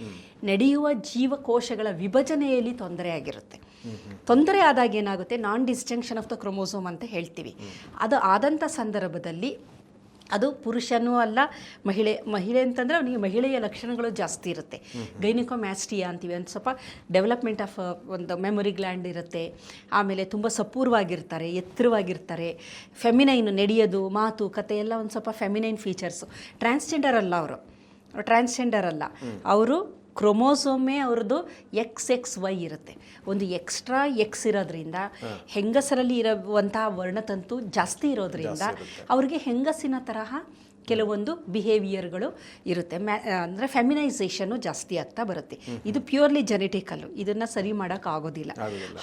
ನಡೆಯುವ ಜೀವಕೋಶಗಳ ವಿಭಜನೆಯಲ್ಲಿ ತೊಂದರೆ ಆಗಿರುತ್ತೆ. ತೊಂದರೆ ಆದಾಗ ಏನಾಗುತ್ತೆ, ನಾನ್ ಡಿಸ್ಜಂಕ್ಷನ್ ಆಫ್ ದ ಕ್ರೋಮೋಸೋಮ್ ಅಂತ ಹೇಳ್ತೀವಿ. ಅದು ಆದಂಥ ಸಂದರ್ಭದಲ್ಲಿ ಅದು ಪುರುಷನೂ ಅಲ್ಲ, ಮಹಿಳೆ ಅಂತಂದರೆ ಅವನಿಗೆ ಮಹಿಳೆಯ ಲಕ್ಷಣಗಳು ಜಾಸ್ತಿ ಇರುತ್ತೆ. ಗೈನಿಕೋಮ್ಯಾಸ್ಟಿಯಾ ಅಂತೀವಿ, ಒಂದು ಸ್ವಲ್ಪ ಡೆವಲಪ್ಮೆಂಟ್ ಆಫ್ ಒಂದು ಮೆಮೊರಿ ಗ್ಲ್ಯಾಂಡ್ ಇರುತ್ತೆ. ಆಮೇಲೆ ತುಂಬ ಸಪೂರ್ವಾಗಿರ್ತಾರೆ, ಎತ್ತರವಾಗಿರ್ತಾರೆ, ಫೆಮಿನೈನ್, ನಡೆಯೋದು, ಮಾತು, ಕತೆ ಎಲ್ಲ ಒಂದು ಸ್ವಲ್ಪ ಫೆಮಿನೈನ್ ಫೀಚರ್ಸು. ಟ್ರಾನ್ಸ್ಜೆಂಡರ್ ಅಲ್ಲ ಅವರು ಕ್ರೋಮೋಸೋಮೇ ಅವ್ರದ್ದು XXY ಇರುತ್ತೆ. ಒಂದು ಎಕ್ಸ್ಟ್ರಾ ಎಕ್ಸ್ ಇರೋದ್ರಿಂದ ಹೆಂಗಸರಲ್ಲಿ ಇರುವಂತಹ ವರ್ಣತಂತು ಜಾಸ್ತಿ ಇರೋದ್ರಿಂದ ಅವ್ರಿಗೆ ಹೆಂಗಸಿನ ತರಹ ಕೆಲವೊಂದು ಬಿಹೇವಿಯರ್ಗಳು ಇರುತ್ತೆ. ಅಂದರೆ ಫೆಮಿನೈಸೇಷನ್ನು ಜಾಸ್ತಿ ಆಗ್ತಾ ಬರುತ್ತೆ. ಇದು ಪ್ಯೂರ್ಲಿ ಜೆನೆಟಿಕಲ್ಲು, ಇದನ್ನು ಸರಿ ಮಾಡೋಕ್ಕಾಗೋದಿಲ್ಲ.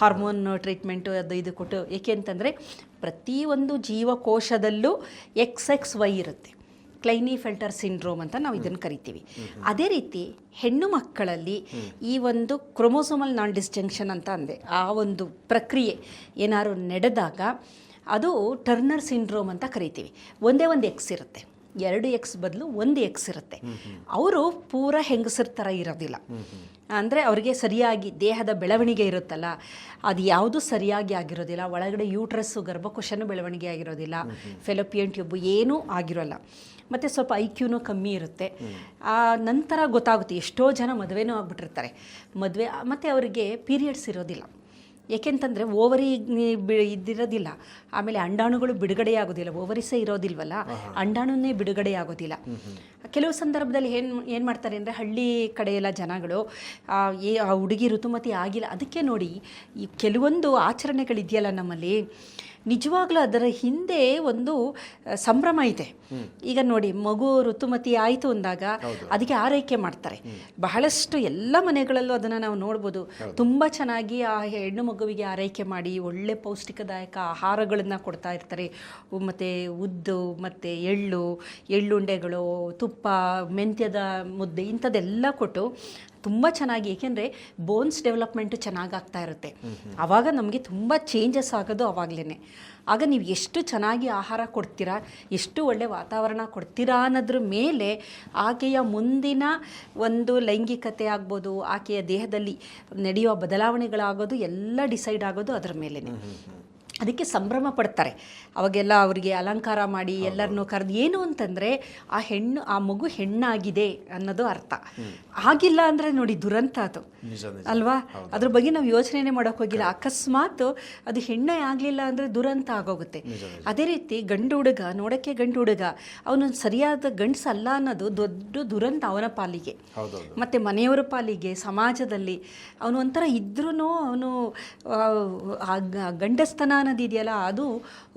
ಹಾರ್ಮೋನ್ ಟ್ರೀಟ್ಮೆಂಟು ಅದು ಇದು ಕೊಟ್ಟು, ಏಕೆ ಅಂತಂದರೆ ಪ್ರತಿಯೊಂದು ಜೀವಕೋಶದಲ್ಲೂ XXY ಇರುತ್ತೆ. ಕ್ಲೈನಿಫೆಲ್ಟರ್ ಸಿಂಡ್ರೋಮ್ ಅಂತ ನಾವು ಇದನ್ನು ಕರಿತೀವಿ. ಅದೇ ರೀತಿ ಹೆಣ್ಣು ಮಕ್ಕಳಲ್ಲಿ ಈ ಒಂದು ಕ್ರೋಮೋಸೋಮಲ್ ನಾನ್ ಡಿಸ್ಜಂಕ್ಷನ್ ಅಂತ ಅಂದೆ, ಆ ಒಂದು ಪ್ರಕ್ರಿಯೆ ಏನಾದ್ರು ನಡೆದಾಗ ಅದು ಟರ್ನರ್ ಸಿಂಡ್ರೋಮ್ ಅಂತ ಕರಿತೀವಿ. ಒಂದೇ ಒಂದು ಎಕ್ಸ್ ಇರುತ್ತೆ, 2 X ಬದಲು 1 X ಇರುತ್ತೆ. ಅವರು ಪೂರ ಹೆಂಗಸರ ಥರ ಇರೋದಿಲ್ಲ. ಅಂದರೆ ಅವರಿಗೆ ಸರಿಯಾಗಿ ದೇಹದ ಬೆಳವಣಿಗೆ ಇರುತ್ತಲ್ಲ, ಅದು ಯಾವುದು ಸರಿಯಾಗಿ ಆಗಿರೋದಿಲ್ಲ. ಒಳಗಡೆ ಯೂಟ್ರಸ್ಸು, ಗರ್ಭಕೋಶನೂ ಬೆಳವಣಿಗೆ ಆಗಿರೋದಿಲ್ಲ, ಫೆಲೋಪಿಯನ್ ಟ್ಯೂಬ್ ಏನೂ ಆಗಿರೋಲ್ಲ. ಮತ್ತು ಸ್ವಲ್ಪ IQನೂ ಕಮ್ಮಿ ಇರುತ್ತೆ. ನಂತರ ಗೊತ್ತಾಗುತ್ತೆ, ಎಷ್ಟೋ ಜನ ಮದುವೆನೂ ಆಗಿಬಿಟ್ಟಿರ್ತಾರೆ. ಮದುವೆ ಮತ್ತು ಅವರಿಗೆ ಪೀರಿಯಡ್ಸ್ ಇರೋದಿಲ್ಲ. ಏಕೆಂತಂದರೆ ಓವರಿ ಇದ್ದಿರೋದಿಲ್ಲ, ಆಮೇಲೆ ಅಂಡಾಣುಗಳು ಬಿಡುಗಡೆ ಆಗೋದಿಲ್ಲ. ಓವರಿಸೇ ಇರೋದಿಲ್ವಲ್ಲ, ಅಂಡಾಣುನೇ ಬಿಡುಗಡೆ ಆಗೋದಿಲ್ಲ. ಕೆಲವು ಸಂದರ್ಭದಲ್ಲಿ ಏನು ಮಾಡ್ತಾರೆ ಅಂದರೆ, ಹಳ್ಳಿ ಕಡೆ ಎಲ್ಲ ಜನಗಳು ಆ ಹುಡುಗಿ ಋತುಮತಿ ಆಗಿಲ್ಲ, ಅದಕ್ಕೆ ನೋಡಿ ಈ ಕೆಲವೊಂದು ಆಚರಣೆಗಳಿದೆಯಲ್ಲ ನಮ್ಮಲ್ಲಿ, ನಿಜವಾಗ್ಲೂ ಅದರ ಹಿಂದೆ ಒಂದು ಸಂಭ್ರಮ ಇದೆ. ಈಗ ನೋಡಿ, ಮಗು ಋತುಮತಿ ಆಯಿತು ಅಂದಾಗ ಅದಕ್ಕೆ ಆರೈಕೆ ಮಾಡ್ತಾರೆ. ಬಹಳಷ್ಟು ಎಲ್ಲ ಮನೆಗಳಲ್ಲೂ ಅದನ್ನು ನಾವು ನೋಡ್ಬೋದು. ತುಂಬ ಚೆನ್ನಾಗಿ ಆ ಹೆಣ್ಣು ಮಗುವಿಗೆ ಆರೈಕೆ ಮಾಡಿ ಒಳ್ಳೆ ಪೌಷ್ಟಿಕದಾಯಕ ಆಹಾರಗಳನ್ನು ಕೊಡ್ತಾ ಇರ್ತಾರೆ. ಮತ್ತು ಉದ್ದು ಮತ್ತು ಎಳ್ಳುಂಡೆಗಳು, ತುಪ್ಪ, ಮೆಂತ್ಯದ ಮುದ್ದೆ ಇಂಥದ್ದೆಲ್ಲ ಕೊಟ್ಟು ತುಂಬ ಚೆನ್ನಾಗಿ, ಏಕೆಂದರೆ ಬೋನ್ಸ್ ಡೆವಲಪ್ಮೆಂಟು ಚೆನ್ನಾಗಾಗ್ತಾ ಇರುತ್ತೆ. ಆವಾಗ ನಮಗೆ ತುಂಬ ಚೇಂಜಸ್ ಆಗೋದು ಆವಾಗಲೇ. ಆಗ ನೀವು ಎಷ್ಟು ಚೆನ್ನಾಗಿ ಆಹಾರ ಕೊಡ್ತೀರಾ, ಎಷ್ಟು ಒಳ್ಳೆ ವಾತಾವರಣ ಕೊಡ್ತೀರಾ ಅನ್ನೋದ್ರ ಮೇಲೆ ಆಕೆಯ ಮುಂದಿನ ಒಂದು ಲೈಂಗಿಕತೆ ಆಗ್ಬೋದು, ಆಕೆಯ ದೇಹದಲ್ಲಿ ನಡೆಯುವ ಬದಲಾವಣೆಗಳಾಗೋದು ಎಲ್ಲ ಡಿಸೈಡ್ ಆಗೋದು ಅದರ ಮೇಲೇ. ಅದಕ್ಕೆ ಸಂಭ್ರಮ ಪಡ್ತಾರೆ. ಅವಾಗೆಲ್ಲ ಅವರಿಗೆ ಅಲಂಕಾರ ಮಾಡಿ ಎಲ್ಲರನ್ನೂ ಕರೆದು, ಏನು ಅಂತಂದರೆ ಆ ಮಗು ಹೆಣ್ಣಾಗಿದೆ ಅನ್ನೋದು ಅರ್ಥ. ಆಗಿಲ್ಲ ಅಂದರೆ ನೋಡಿ ದುರಂತ ಅದು ಅಲ್ವಾ. ಅದ್ರ ಬಗ್ಗೆ ನಾವು ಯೋಚನೆ ಮಾಡೋಕೆ ಹೋಗಿಲ್ಲ. ಅಕಸ್ಮಾತ್ ಅದು ಹೆಣ್ಣೇ ಆಗಲಿಲ್ಲ ಅಂದರೆ ದುರಂತ ಆಗೋಗುತ್ತೆ. ಅದೇ ರೀತಿ ಗಂಡು ಹುಡುಗ, ನೋಡೋಕ್ಕೆ ಗಂಡು ಹುಡುಗ, ಅವನು ಸರಿಯಾದ ಗಂಡಸಲ್ಲ ಅನ್ನೋದು ದೊಡ್ಡ ದುರಂತ ಅವನ ಪಾಲಿಗೆ, ಮತ್ತು ಮನೆಯವರ ಪಾಲಿಗೆ, ಸಮಾಜದಲ್ಲಿ. ಅವನು ಒಂಥರ ಇದ್ರೂ ಅವನು ಗಂಡಸ್ತನ ಅನ್ನೋದಿದೆಯಲ್ಲ, ಅದು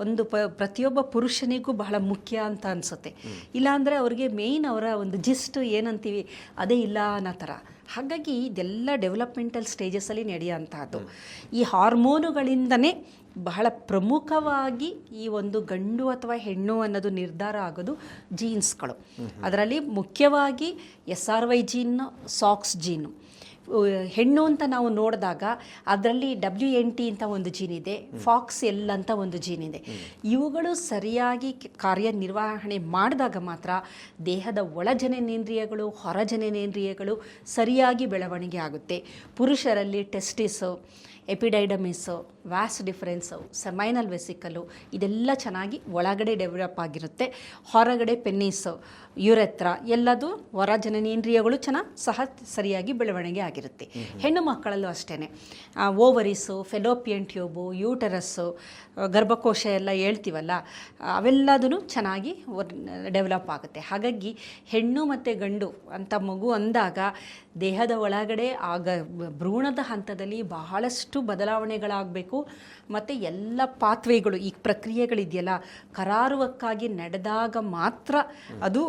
ಒಂದು ಪ್ರತಿಯೊಬ್ಬ ಪುರುಷನಿಗೂ ಬಹಳ ಮುಖ್ಯ ಅಂತ ಅನಿಸುತ್ತೆ. ಇಲ್ಲಾಂದರೆ ಅವ್ರಿಗೆ ಮೇಯ್ನ್ ಅವರ ಒಂದು ಜಿಸ್ಟ್ ಏನಂತೀವಿ ಅದೇ ಇಲ್ಲ ಅನ್ನೋ ಥರ. ಹಾಗಾಗಿ ಇದೆಲ್ಲ ಡೆವಲಪ್ಮೆಂಟಲ್ ಸ್ಟೇಜಸ್ಸಲ್ಲಿ ನಡೆಯೋಂಥದ್ದು. ಈ ಹಾರ್ಮೋನುಗಳಿಂದನೇ ಬಹಳ ಪ್ರಮುಖವಾಗಿ ಈ ಒಂದು ಗಂಡು ಅಥವಾ ಹೆಣ್ಣು ಅನ್ನೋದು ನಿರ್ಧಾರ ಆಗೋದು ಜೀನ್ಸ್ಗಳು. ಅದರಲ್ಲಿ ಮುಖ್ಯವಾಗಿ SRY ಜೀನು, ಸಾಕ್ಸ್ ಜೀನು. ಹೆಣ್ಣು ಅಂತ ನಾವು ನೋಡಿದಾಗ ಅದರಲ್ಲಿ WNT ಅಂತ ಒಂದು ಜೀನ್ ಇದೆ, FOXL ಅಂತ ಒಂದು ಜೀನ್ ಇದೆ. ಇವುಗಳು ಸರಿಯಾಗಿ ಕಾರ್ಯನಿರ್ವಹಣೆ ಮಾಡಿದಾಗ ಮಾತ್ರ ದೇಹದ ಒಳ ಜನನೇಂದ್ರಿಯಗಳು, ಹೊರ ಜನನೇಂದ್ರಿಯಗಳು ಸರಿಯಾಗಿ ಬೆಳವಣಿಗೆ ಆಗುತ್ತೆ. ಪುರುಷರಲ್ಲಿ ಟೆಸ್ಟಿಸು, ಎಪಿಡೈಡಮಿಸು, ವ್ಯಾಸ್ ಡಿಫರೆನ್ಸು, ಸೆಮೈನಲ್ ವೆಸಿಕಲು ಇದೆಲ್ಲ ಚೆನ್ನಾಗಿ ಒಳಗಡೆ ಡೆವಲಪ್ ಆಗಿರುತ್ತೆ. ಹೊರಗಡೆ ಪೆನ್ನಿಸು, ಯುರೆತ್ರ ಎಲ್ಲದು ಹೊರ ಜನನೇಂದ್ರಿಯಗಳು ಸಹ ಸರಿಯಾಗಿ ಬೆಳವಣಿಗೆ ಆಗಿರುತ್ತೆ. ಹೆಣ್ಣು ಮಕ್ಕಳಲ್ಲೂ ಅಷ್ಟೇ ಓವರಿಸು, ಫೆಲೋಪಿಯನ್ ಟ್ಯೂಬು, ಯೂಟರಸ್ಸು, ಗರ್ಭಕೋಶ ಎಲ್ಲ ಹೇಳ್ತೀವಲ್ಲ, ಅವೆಲ್ಲದೂ ಚೆನ್ನಾಗಿ ಡೆವಲಪ್ ಆಗುತ್ತೆ. ಹಾಗಾಗಿ ಹೆಣ್ಣು ಮತ್ತು ಗಂಡು ಅಂತ ಮಗು ಅಂದಾಗ ದೇಹದ ಒಳಗಡೆ ಭ್ರೂಣದ ಹಂತದಲ್ಲಿ ಬಹಳಷ್ಟು ಬದಲಾವಣೆಗಳಾಗಬೇಕು. ಮತ್ತು ಎಲ್ಲ ಪಾತ್ವೆಗಳು, ಈ ಪ್ರಕ್ರಿಯೆಗಳಿದೆಯಲ್ಲ, ಕರಾರುವಕ್ಕಾಗಿ ನಡೆದಾಗ ಮಾತ್ರ ಅದು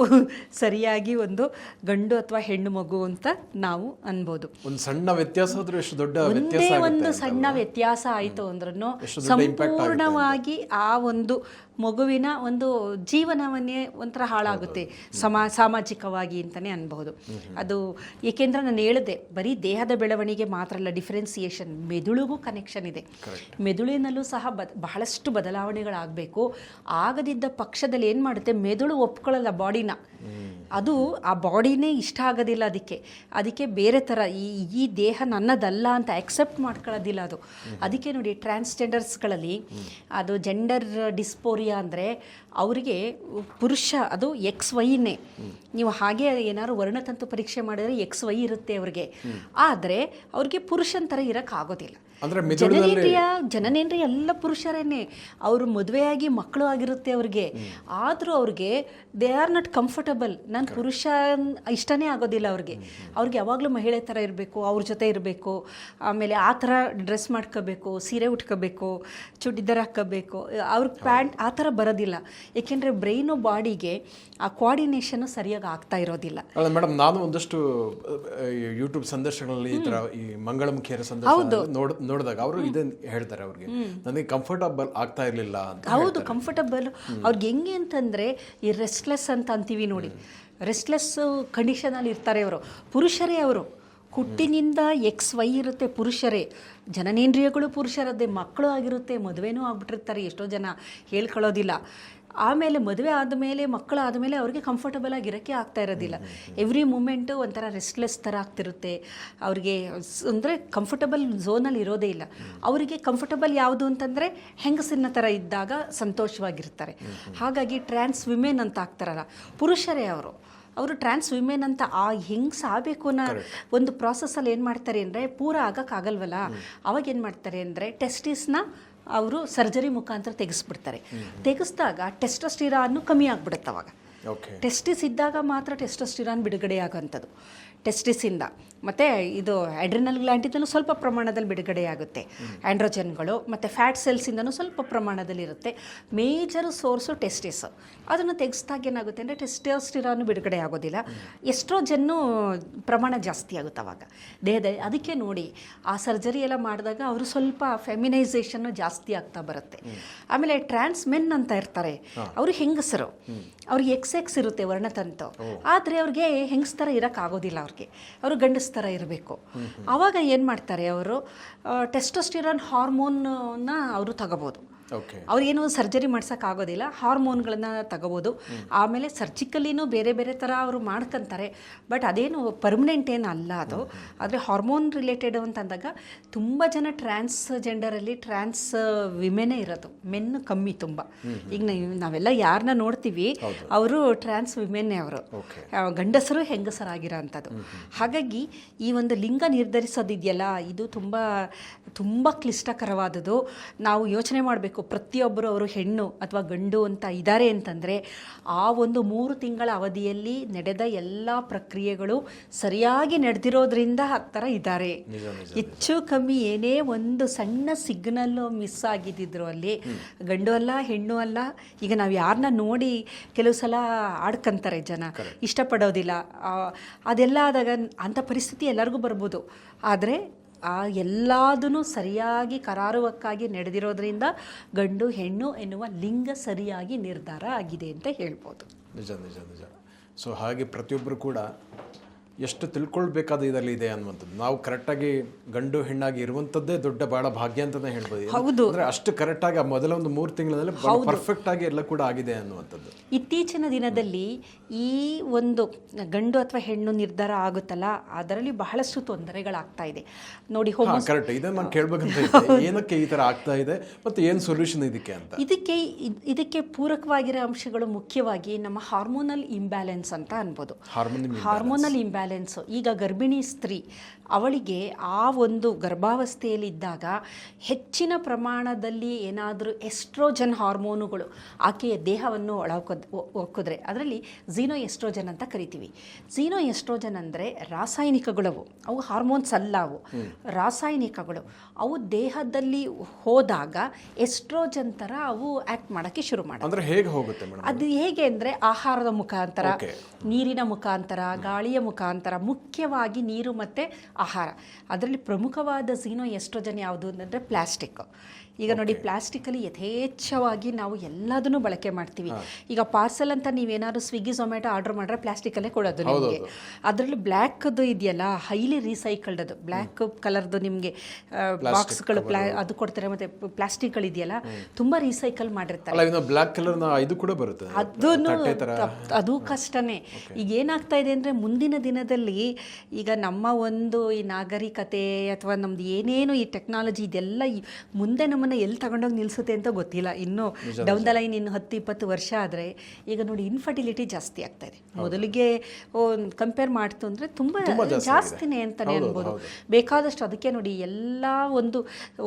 ಸರಿಯಾಗಿ ಒಂದು ಗಂಡು ಅಥವಾ ಹೆಣ್ಣು ಮಗು ಅಂತ ನಾವು ಅನ್ಬೋದು. ಒಂದು ಸಣ್ಣ ವ್ಯತ್ಯಾಸ ಆದ್ರೂ ಎಷ್ಟು ದೊಡ್ಡ ಒಂದೇ ಒಂದು ಸಣ್ಣ ವ್ಯತ್ಯಾಸ ಆಯಿತು ಅಂದ್ರೂ ಸಂಪೂರ್ಣವಾಗಿ ಆ ಒಂದು ಮಗುವಿನ ಒಂದು ಜೀವನವನ್ನೇ ಒಂಥರ ಹಾಳಾಗುತ್ತೆ ಸಾಮಾಜಿಕವಾಗಿ ಅಂತಲೇ ಅನ್ಬಹುದು. ಅದು ಏಕೆಂದರೆ ನಾನು ಹೇಳಿದೆ, ಬರೀ ದೇಹದ ಬೆಳವಣಿಗೆ ಮಾತ್ರ ಅಲ್ಲ, ಡಿಫ್ರೆನ್ಸಿಯೇಷನ್, ಮೆದುಳಿಗೂ ಕನೆಕ್ಷನ್ ಇದೆ. ಮೆದುಳಿನಲ್ಲೂ ಸಹ ಬಹಳಷ್ಟು ಬದಲಾವಣೆಗಳಾಗಬೇಕು. ಆಗದಿದ್ದ ಪಕ್ಷದಲ್ಲಿ ಏನು ಮಾಡುತ್ತೆ, ಮೆದುಳು ಒಪ್ಕೊಳ್ಳಲ್ಲ ಬಾಡಿನ. ಅದು ಆ ಬಾಡಿನೇ ಇಷ್ಟ ಆಗೋದಿಲ್ಲ ಅದಕ್ಕೆ ಬೇರೆ ಥರ ಈ ದೇಹ ನನ್ನದಲ್ಲ ಅಂತ ಆಕ್ಸೆಪ್ಟ್ ಮಾಡ್ಕೊಳ್ಳೋದಿಲ್ಲ ಅದು. ಅದಕ್ಕೆ ನೋಡಿ ಟ್ರಾನ್ಸ್ಜೆಂಡರ್ಸ್ಗಳಲ್ಲಿ ಅದು ಜೆಂಡರ್ ಡಿಸ್ಪೋರಿಯಾ ಅಂದರೆ ಅವರಿಗೆ ಪುರುಷ ಅದು XYನೇ. ನೀವು ಹಾಗೆ ಏನಾದ್ರು ವರ್ಣತಂತು ಪರೀಕ್ಷೆ ಮಾಡಿದ್ರೆ XY ಇರುತ್ತೆ ಅವ್ರಿಗೆ, ಆದರೆ ಅವ್ರಿಗೆ ಪುರುಷನ ಥರ ಇರೋಕ್ಕಾಗೋದಿಲ್ಲ. ಜನನೇಂದ್ರಿಯ ಎಲ್ಲ ಪುರುಷರೇನೆ. ಅವರು ಮದುವೆಯಾಗಿ ಮಕ್ಕಳು ಆಗಿರುತ್ತೆ ಅವ್ರಿಗೆ, ಆದರೂ ಅವ್ರಿಗೆ ದೇ ಆರ್ ನಾಟ್ ಕಂಫರ್ಟಬಲ್. ನಾನು ಪುರುಷ ಇಷ್ಟನೇ ಆಗೋದಿಲ್ಲ ಅವ್ರಿಗೆ ಯಾವಾಗಲೂ ಮಹಿಳೆ ಥರ ಇರಬೇಕು, ಅವ್ರ ಜೊತೆ ಇರಬೇಕು, ಆಮೇಲೆ ಆ ಥರ ಡ್ರೆಸ್ ಮಾಡ್ಕೋಬೇಕು, ಸೀರೆ ಉಟ್ಕೋಬೇಕು, ಚೂಡಿದಾರ್ ಹಾಕ್ಕೋಬೇಕು, ಅವ್ರಿಗೆ ಪ್ಯಾಂಟ್ ಆ ಥರ ಬರೋದಿಲ್ಲ. ಏಕೆಂದರೆ ಬ್ರೈನು ಬಾಡಿಗೆ ಆ ಕೋಆರ್ಡಿನೇಷನ್ ಸರಿಯಾಗಿ ಆಗ್ತಾ ಇರೋದಿಲ್ಲ. ಮೇಡಮ್, ನಾನು ಒಂದಷ್ಟು ಯೂಟ್ಯೂಬ್ ಸಂದರ್ಶನಗಳಲ್ಲಿ ಈ ಥರ ಈ ಮಂಗಳಮುಖಿಯರ ಸಂದರ್ಶನ ನೋಡಿದಾಗ ಅವರು ಇದನ್ನ ಹೇಳ್ತಾರೆ, ಅವ್ರಿಗೆ ನನಗೆ ಕಂಫರ್ಟಬಲ್ ಆಗ್ತಾ ಇರಲಿಲ್ಲ ಅಂತ. ಹೌದು, ಕಂಫರ್ಟಬಲ್ ಅವ್ರಿಗೆ ಹೆಂಗೆ ಅಂತಂದರೆ ಈ ರೆಸ್ಟ್ಲೆಸ್ ಅಂತ ಅಂತೀವಿ ನೋಡಿ, ರೆಸ್ಟ್ಲೆಸ್ ಕಂಡೀಷನಲ್ಲಿ ಇರ್ತಾರೆ ಅವರು. ಪುರುಷರೇ ಅವರು ಹುಟ್ಟಿನಿಂದ XY ಇರುತ್ತೆ, ಪುರುಷರೇ. ಜನನೇಂದ್ರಿಯಗಳು ಪುರುಷರದ್ದೇ, ಮಕ್ಕಳು ಆಗಿರುತ್ತೆ, ಮದುವೆನೂ ಆಗ್ಬಿಟ್ಟಿರ್ತಾರೆ. ಎಷ್ಟೋ ಜನ ಹೇಳ್ಕೊಳ್ಳೋದಿಲ್ಲ. ಆಮೇಲೆ ಮದುವೆ ಆದಮೇಲೆ ಮಕ್ಕಳು ಆದಮೇಲೆ ಅವ್ರಿಗೆ ಕಂಫರ್ಟಬಲ್ ಆಗಿರೋಕ್ಕೆ ಆಗ್ತಾ ಇರೋದಿಲ್ಲ. ಎವ್ರಿ ಮೂಮೆಂಟು ಒಂಥರ ರೆಸ್ಟ್ಲೆಸ್ ಥರ ಆಗ್ತಿರುತ್ತೆ ಅವ್ರಿಗೆ. ಅಂದರೆ ಕಂಫರ್ಟಬಲ್ ಝೋನಲ್ಲಿ ಇರೋದೇ ಇಲ್ಲ. ಅವರಿಗೆ ಕಂಫರ್ಟಬಲ್ ಯಾವುದು ಅಂತಂದರೆ ಹೆಂಗಸಿನ ಥರ ಇದ್ದಾಗ ಸಂತೋಷವಾಗಿರ್ತಾರೆ. ಹಾಗಾಗಿ ಟ್ರಾನ್ಸ್ ವಿಮೆನ್ ಅಂತ ಆಗ್ತಾರಲ್ಲ, ಪುರುಷರೇ ಅವರು ಟ್ರಾನ್ಸ್ ವಿಮೆನ್ ಅಂತ ಹೆಂಗ್ಸ್ ಆಗಬೇಕು ಅನ್ನೋ ಒಂದು ಪ್ರಾಸೆಸ್ಸಲ್ಲಿ ಏನು ಮಾಡ್ತಾರೆ ಅಂದರೆ, ಪೂರ ಆಗೋಕ್ಕಾಗಲ್ವಲ್ಲ, ಅವಾಗ ಏನು ಮಾಡ್ತಾರೆ ಅಂದರೆ ಟೆಸ್ಟಿಸ್ನ ಅವರು ಸರ್ಜರಿ ಮುಖಾಂತರ ತೆಗೆಸ್ಬಿಡ್ತಾರೆ. ತೆಗೆಸಿದಾಗ ಟೆಸ್ಟೋಸ್ಟಿರಾನ್ ಕಮ್ಮಿ ಆಗಿಬಿಡುತ್ತೆ. ಅವಾಗ ಟೆಸ್ಟಿಸ್ ಇದ್ದಾಗ ಮಾತ್ರ ಟೆಸ್ಟೋಸ್ಟಿರಾನ್ ಬಿಡುಗಡೆ ಆಗೋಂಥದ್ದು ಟೆಸ್ಟಿಸಿಂದ. ಮತ್ತು ಇದು ಅಡ್ರಿನಲ್ ಗ್ಲ್ಯಾಂಡಿಂದಲೂ ಸ್ವಲ್ಪ ಪ್ರಮಾಣದಲ್ಲಿ ಬಿಡುಗಡೆ ಆಗುತ್ತೆ ಆ್ಯಂಡ್ರೋಜನ್ಗಳು, ಮತ್ತು ಫ್ಯಾಟ್ ಸೆಲ್ಸಿಂದನೂ ಸ್ವಲ್ಪ ಪ್ರಮಾಣದಲ್ಲಿರುತ್ತೆ. Major source testis. ಅದನ್ನು ತೆಗೆಸ್ದಾಗ ಏನಾಗುತ್ತೆ ಅಂದರೆ ಟೆಸ್ಟೋಸ್ಟಿರಾನ್ ಬಿಡುಗಡೆ ಆಗೋದಿಲ್ಲ, ಎಸ್ಟ್ರೋಜನ್ನು ಪ್ರಮಾಣ ಜಾಸ್ತಿ ಆಗುತ್ತೆ ಅವಾಗ ದೇಹದಲ್ಲಿ. ಅದಕ್ಕೆ ನೋಡಿ ಆ ಸರ್ಜರಿ ಎಲ್ಲ ಮಾಡಿದಾಗ ಅವರು ಸ್ವಲ್ಪ ಫೆಮಿನೈಸೇಷನ್ನು ಜಾಸ್ತಿ ಆಗ್ತಾ ಬರುತ್ತೆ. ಆಮೇಲೆ ಟ್ರಾನ್ಸ್ ಮೆನ್ ಅಂತ ಇರ್ತಾರೆ, ಅವರು ಹೆಂಗಸರು, ಅವ್ರಿಗೆ XX ಇರುತ್ತೆ ವರ್ಣತಂತು, ಆದರೆ ಅವ್ರಿಗೆ ಹೆಂಗಸ್ ಥರ ಇರೋಕ್ಕಾಗೋದಿಲ್ಲ. ಅವರು ಗಂಡಸ್ ಥರ ಇರಬೇಕು. ಆವಾಗ ಏನು ಮಾಡ್ತಾರೆ, ಅವರು ಟೆಸ್ಟೋಸ್ಟಿರಾನ್ ಹಾರ್ಮೋನ್ನ ಅವರು ತಗೋಬೋದು. ಅವ್ರಿಗೇನು ಸರ್ಜರಿ ಮಾಡ್ಸೋಕ್ಕಾಗೋದಿಲ್ಲ, ಹಾರ್ಮೋನ್ಗಳನ್ನ ತಗೋಬೋದು. ಆಮೇಲೆ ಸರ್ಜಿಕಲಿನೂ ಬೇರೆ ಬೇರೆ ಥರ ಅವರು ಮಾಡ್ಕೊತಾರೆ, ಬಟ್ ಅದೇನು ಪರ್ಮನೆಂಟ್ ಏನು ಅಲ್ಲ ಅದು. ಆದರೆ ಹಾರ್ಮೋನ್ ರಿಲೇಟೆಡ್ ಅಂತಂದಾಗ ತುಂಬ ಜನ ಟ್ರಾನ್ಸ್ಜೆಂಡರಲ್ಲಿ ಟ್ರಾನ್ಸ್ ವಿಮೆನೇ ಇರೋದು, ಮೆನ್ ಕಮ್ಮಿ ತುಂಬ. ಈಗ ನಾವೆಲ್ಲ ಯಾರನ್ನ ನೋಡ್ತೀವಿ ಅವರು ಟ್ರಾನ್ಸ್ ವಿಮೆನ್ನೇ, ಅವರು ಗಂಡಸರು ಹೆಂಗಸರಾಗಿರೋ ಅಂಥದ್ದು. ಹಾಗಾಗಿ ಈ ಒಂದು ಲಿಂಗ ನಿರ್ಧರಿಸೋದಿದೆಯಲ್ಲ, ಇದು ತುಂಬ ತುಂಬ ಕ್ಲಿಷ್ಟಕರವಾದದ್ದು. ನಾವು ಯೋಚನೆ ಮಾಡಬೇಕು, ಪ್ರತಿಯೊಬ್ಬರು ಅವರು ಹೆಣ್ಣು ಅಥವಾ ಗಂಡು ಅಂತ ಇದ್ದಾರೆ ಅಂತಂದರೆ ಆ ಒಂದು 3 ತಿಂಗಳ ಅವಧಿಯಲ್ಲಿ ನಡೆದ ಎಲ್ಲ ಪ್ರಕ್ರಿಯೆಗಳು ಸರಿಯಾಗಿ ನಡೆದಿರೋದ್ರಿಂದ ಆ ಥರ ಇದ್ದಾರೆ. ಹೆಚ್ಚು ಕಮ್ಮಿ ಏನೇ ಒಂದು ಸಣ್ಣ ಸಿಗ್ನಲ್ಲು ಮಿಸ್ ಆಗಿದ್ದಿದ್ರು ಅಲ್ಲಿ ಗಂಡು ಅಲ್ಲ ಹೆಣ್ಣು ಅಲ್ಲ. ಈಗ ನಾವು ಯಾರನ್ನ ನೋಡಿ ಕೆಲವು ಸಲ ಆಡ್ಕೊಂತಾರೆ ಜನ, ಇಷ್ಟಪಡೋದಿಲ್ಲ. ಅದೆಲ್ಲ ಆದಾಗ ಅಂಥ ಪರಿಸ್ಥಿತಿ ಎಲ್ಲರಿಗೂ ಬರ್ಬೋದು. ಆದರೆ ಎಲ್ಲದೂ ಸರಿಯಾಗಿ ಕರಾರುವಕ್ಕಾಗಿ ನಡೆದಿರೋದ್ರಿಂದ ಗಂಡು ಹೆಣ್ಣು ಎನ್ನುವ ಲಿಂಗ ಸರಿಯಾಗಿ ನಿರ್ಧಾರ ಆಗಿದೆ ಅಂತ ಹೇಳ್ಬೋದು. ನಿಜ. ಸೊ ಹಾಗೆ ಪ್ರತಿಯೊಬ್ಬರು ಕೂಡ ಎಷ್ಟು ತಿಳ್ಕೊಳ್ಬೇಕಾದ ಇದರಲ್ಲಿ ಇದೆ ಅನ್ನುವಂಥದ್ದು. ನಾವು ಕರೆಕ್ಟಾಗಿ ಗಂಡು ಹೆಣ್ಣಾಗಿ ಇರುವಂಥದ್ದೇ ದೊಡ್ಡ ಬಹಳ ಭಾಗ್ಯ ಅಂತಲೇ ಹೇಳ್ಬೋದು. ಹೌದು, ಅಂದರೆ ಅಷ್ಟು ಕರೆಕ್ಟಾಗಿ ಆ ಮೊದಲ ಒಂದು 3 ತಿಂಗಳಲ್ಲಿ ಪರ್ಫೆಕ್ಟ್ ಆಗಿ ಎಲ್ಲ ಕೂಡ ಆಗಿದೆ ಅನ್ನುವಂಥದ್ದು. ಇತ್ತೀಚಿನ ದಿನದಲ್ಲಿ ಈ ಒಂದು ಗಂಡು ಅಥವಾ ಹೆಣ್ಣು ನಿರ್ಧಾರ ಆಗುತ್ತಲ್ಲ, ಅದರಲ್ಲಿ ಬಹಳಷ್ಟು ತೊಂದರೆಗಳಾಗ್ತಾ ಇದೆ ನೋಡಿ. ಕರೆಕ್ಟ್, ಇದನ್ನು ನಾನು ಕೇಳಬೇಕಂತ, ಏನಕ್ಕೆ ಈ ಥರ ಆಗ್ತಾ ಇದೆ ಮತ್ತು ಏನು ಸೊಲ್ಯೂಷನ್ ಇದಕ್ಕೆ ಅಂತ. ಇದಕ್ಕೆ ಪೂರಕವಾಗಿರೋ ಅಂಶಗಳು ಮುಖ್ಯವಾಗಿ ನಮ್ಮ ಹಾರ್ಮೋನಲ್ ಇಂಬ್ಯಾಲೆನ್ಸ್ ಅಂತ ಅನ್ಬೋದು. Hormonal imbalance. ಈಗ ಗರ್ಭಿಣಿ ಸ್ತ್ರೀ ಅವಳಿಗೆ ಆ ಒಂದು ಗರ್ಭಾವಸ್ಥೆಯಲ್ಲಿದ್ದಾಗ ಹೆಚ್ಚಿನ ಪ್ರಮಾಣದಲ್ಲಿ ಏನಾದರೂ ಎಸ್ಟ್ರೋಜನ್ ಹಾರ್ಮೋನುಗಳು ಆಕೆಯ ದೇಹವನ್ನು ಒಕ್ಕಿದ್ರೆ ಅದರಲ್ಲಿ ಝೀನೋ ಎಸ್ಟ್ರೋಜನ್ ಅಂತ ಕರಿತೀವಿ. ಝೀನೋ ಎಸ್ಟ್ರೋಜನ್ ಅಂದರೆ ರಾಸಾಯನಿಕಗಳು, ಅವು ಹಾರ್ಮೋನ್ಸ್ ಅಲ್ಲ, ಅವು ರಾಸಾಯನಿಕಗಳು. ಅವು ದೇಹದಲ್ಲಿ ಹೋದಾಗ ಎಸ್ಟ್ರೋಜನ್ ಥರ ಅವು ಆ್ಯಕ್ಟ್ ಮಾಡೋಕ್ಕೆ ಶುರು ಮಾಡುತ್ತೆ. ಹೇಗೆ ಹೋಗುತ್ತೆ ಮೇಡಮ್? ಅದು ಹೇಗೆ ಅಂದರೆ ಆಹಾರದ ಮುಖಾಂತರ, ನೀರಿನ ಮುಖಾಂತರ, ಗಾಳಿಯ ಮುಖಾಂತರ, ಮುಖ್ಯವಾಗಿ ನೀರು ಮತ್ತು ಆಹಾರ. ಅದರಲ್ಲಿ ಪ್ರಮುಖವಾದ ಝೀನೋ ಎಸ್ಟ್ರೋಜನ್ ಯಾವುದು ಅಂದರೆ ಪ್ಲಾಸ್ಟಿಕ್. ಈಗ ನೋಡಿ ಪ್ಲಾಸ್ಟಿಕಲ್ಲಿ ಯಥೇಚ್ಛವಾಗಿ ನಾವು ಎಲ್ಲದನ್ನು ಬಳಕೆ ಮಾಡ್ತೀವಿ. ಈಗ ಪಾರ್ಸೆಲ್ ಅಂತ ನೀವೇನಾದ್ರು ಸ್ವಿಗ್ಗಿ ಝೊಮ್ಯಾಟೊ ಆರ್ಡರ್ ಮಾಡಿದ್ರೆ ಪ್ಲಾಸ್ಟಿಕಲ್ಲೇ ಕೊಡೋದು ನಿಮಗೆ. ಅದರಲ್ಲಿ ಬ್ಲ್ಯಾಕ್ದು ಇದೆಯಲ್ಲ ಹೈಲಿ ರೀಸೈಕಲ್ಡ್, ಅದು ಬ್ಲ್ಯಾಕ್ ಕಲರ್ದು ನಿಮಗೆ ಬಾಕ್ಸ್ಗಳು ಅದು ಕೊಡ್ತಾರೆ. ಮತ್ತೆ ಪ್ಲಾಸ್ಟಿಕ್ಗಳಿದೆಯಲ್ಲ ತುಂಬ ರೀಸೈಕಲ್ ಮಾಡಿರ್ತಾರೆ. ಬ್ಲ್ಯಾಕ್ ಕಲರ್ನ ಇದು ಕೂಡ ಬರುತ್ತೆ, ಅದು ಕಷ್ಟನೇ. ಈಗ ಏನಾಗ್ತಾ ಇದೆ ಅಂದರೆ ಮುಂದಿನ ದಿನದಲ್ಲಿ ಈಗ ನಮ್ಮ ಒಂದು ಈ ನಾಗರಿಕತೆ ಅಥವಾ ನಮ್ದು ಏನೇನು ಈ ಟೆಕ್ನಾಲಜಿ ಇದೆಲ್ಲ ಮುಂದೆ ನಮ್ಮನ್ನು ಎಲ್ಲಿ ತಗೊಂಡೋಗಿ ನಿಲ್ಲಿಸುತ್ತೆ ಅಂತ ಗೊತ್ತಿಲ್ಲ. ಇನ್ನು ಡೌನ್ ದ ಲೈನ್ ಇನ್ನು 10-20 ವರ್ಷ ಆದರೆ ಈಗ ನೋಡಿ ಇನ್ಫರ್ಟಿಲಿಟಿ ಜಾಸ್ತಿ ಆಗ್ತಾ ಇದೆ. ಮೊದಲಿಗೆ ಕಂಪೇರ್ ಮಾಡ್ತು ಅಂದರೆ ತುಂಬ ಜಾಸ್ತಿನೇ ಅಂತಲೇ ಅನ್ಬೋದು. ಬೇಕಾದಷ್ಟು ಅದಕ್ಕೆ ನೋಡಿ ಎಲ್ಲ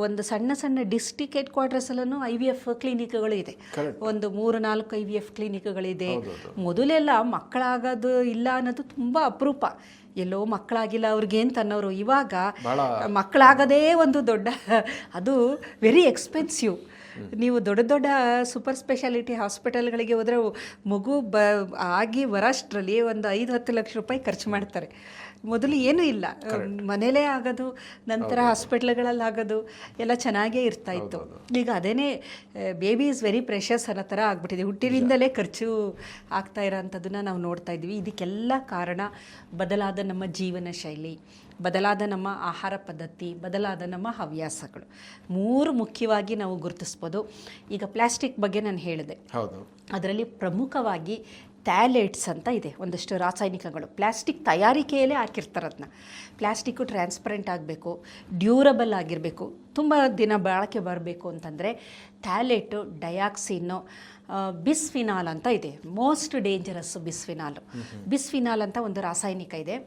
ಒಂದು ಸಣ್ಣ ಸಣ್ಣ ಡಿಸ್ಟ್ರಿಕ್ಟ್ ಹೆಡ್ ಕ್ವಾರ್ಟರ್ಸಲ್ಲೂ IVF ಕ್ಲಿನಿಕ್ಗಳು ಇದೆ. ಒಂದು 3-4 IVF ಕ್ಲಿನಿಕ್ಗಳಿದೆ. ಮೊದಲೆಲ್ಲ ಮಕ್ಕಳಾಗೋದು ಇಲ್ಲ ಅನ್ನೋದು ತುಂಬ ಅಪರೂಪ. ಎಲ್ಲೋ ಮಕ್ಕಳಾಗಿಲ್ಲ ಅವ್ರಿಗೆ ಅಂತ ಅನ್ನೋರು. ಇವಾಗ ಮಕ್ಕಳಾಗದೇ ಒಂದು ದೊಡ್ಡ, ಅದು ವೆರಿ ಎಕ್ಸ್ಪೆನ್ಸಿವ್. ನೀವು ದೊಡ್ಡ ದೊಡ್ಡ ಸೂಪರ್ ಸ್ಪೆಷಾಲಿಟಿ ಹಾಸ್ಪಿಟಲ್ಗಳಿಗೆ ಹೋದರೆ ಮಗು ಆಗಿ ಬರೋಷ್ಟರಲ್ಲಿ ಒಂದು 5-10 ಲಕ್ಷ ರೂಪಾಯಿ ಖರ್ಚು ಮಾಡ್ತಾರೆ. ಮೊದಲು ಏನೂ ಇಲ್ಲ, ಮನೇಲೇ ಆಗೋದು, ನಂತರ ಹಾಸ್ಪಿಟ್ಲ್ಗಳಲ್ಲಿ ಆಗೋದು ಎಲ್ಲ ಚೆನ್ನಾಗೇ ಇರ್ತಾ ಇತ್ತು. ಈಗ ಅದೇನೇ ಬೇಬಿ ಈಸ್ ವೆರಿ ಪ್ರೆಷಸ್ ಅನ್ನೋ ಥರ ಆಗ್ಬಿಟ್ಟಿದೆ. ಹುಟ್ಟಿನಿಂದಲೇ ಖರ್ಚು ಆಗ್ತಾ ಇರೋಂಥದ್ದನ್ನು ನಾವು ನೋಡ್ತಾ ಇದ್ವಿ. ಇದಕ್ಕೆಲ್ಲ ಕಾರಣ ಬದಲಾದ ನಮ್ಮ ಜೀವನ ಶೈಲಿ, ಬದಲಾದ ನಮ್ಮ ಆಹಾರ ಪದ್ಧತಿ, ಬದಲಾದ ನಮ್ಮ ಹವ್ಯಾಸಗಳು. 3 ಮುಖ್ಯವಾಗಿ ನಾವು ಗುರುತಿಸ್ಬೋದು. ಈಗ ಪ್ಲಾಸ್ಟಿಕ್ ಬಗ್ಗೆ ನಾನು ಹೇಳಿದೆ, ಅದರಲ್ಲಿ ಪ್ರಮುಖವಾಗಿ ಥ್ಯಾಲೇಟ್ಸ್ ಅಂತ ಇದೆ, ಒಂದಷ್ಟು ರಾಸಾಯನಿಕಗಳು ಪ್ಲಾಸ್ಟಿಕ್ ತಯಾರಿಕೆಯಲ್ಲೇ ಹಾಕಿರ್ತಾರೆ. ಅದನ್ನ ಪ್ಲಾಸ್ಟಿಕ್ಕು ಟ್ರಾನ್ಸ್ಪರೆಂಟ್ ಆಗಬೇಕು, ಡ್ಯೂರಬಲ್ ಆಗಿರಬೇಕು, ತುಂಬ ದಿನ ಬಾಳಿಕೆ ಬರಬೇಕು ಅಂತಂದರೆ ಥ್ಯಾಲೇಟು, ಡಯಾಕ್ಸಿನ್ನು, ಬಿಸ್ಫಿನಾಲ್ ಅಂತ ಇದೆ. ಮೋಸ್ಟ್ ಡೇಂಜರಸ್ಸು ಬಿಸ್ಫಿನಾಲ್ ಅಂತ ಒಂದು ರಾಸಾಯನಿಕ ಇದೆ.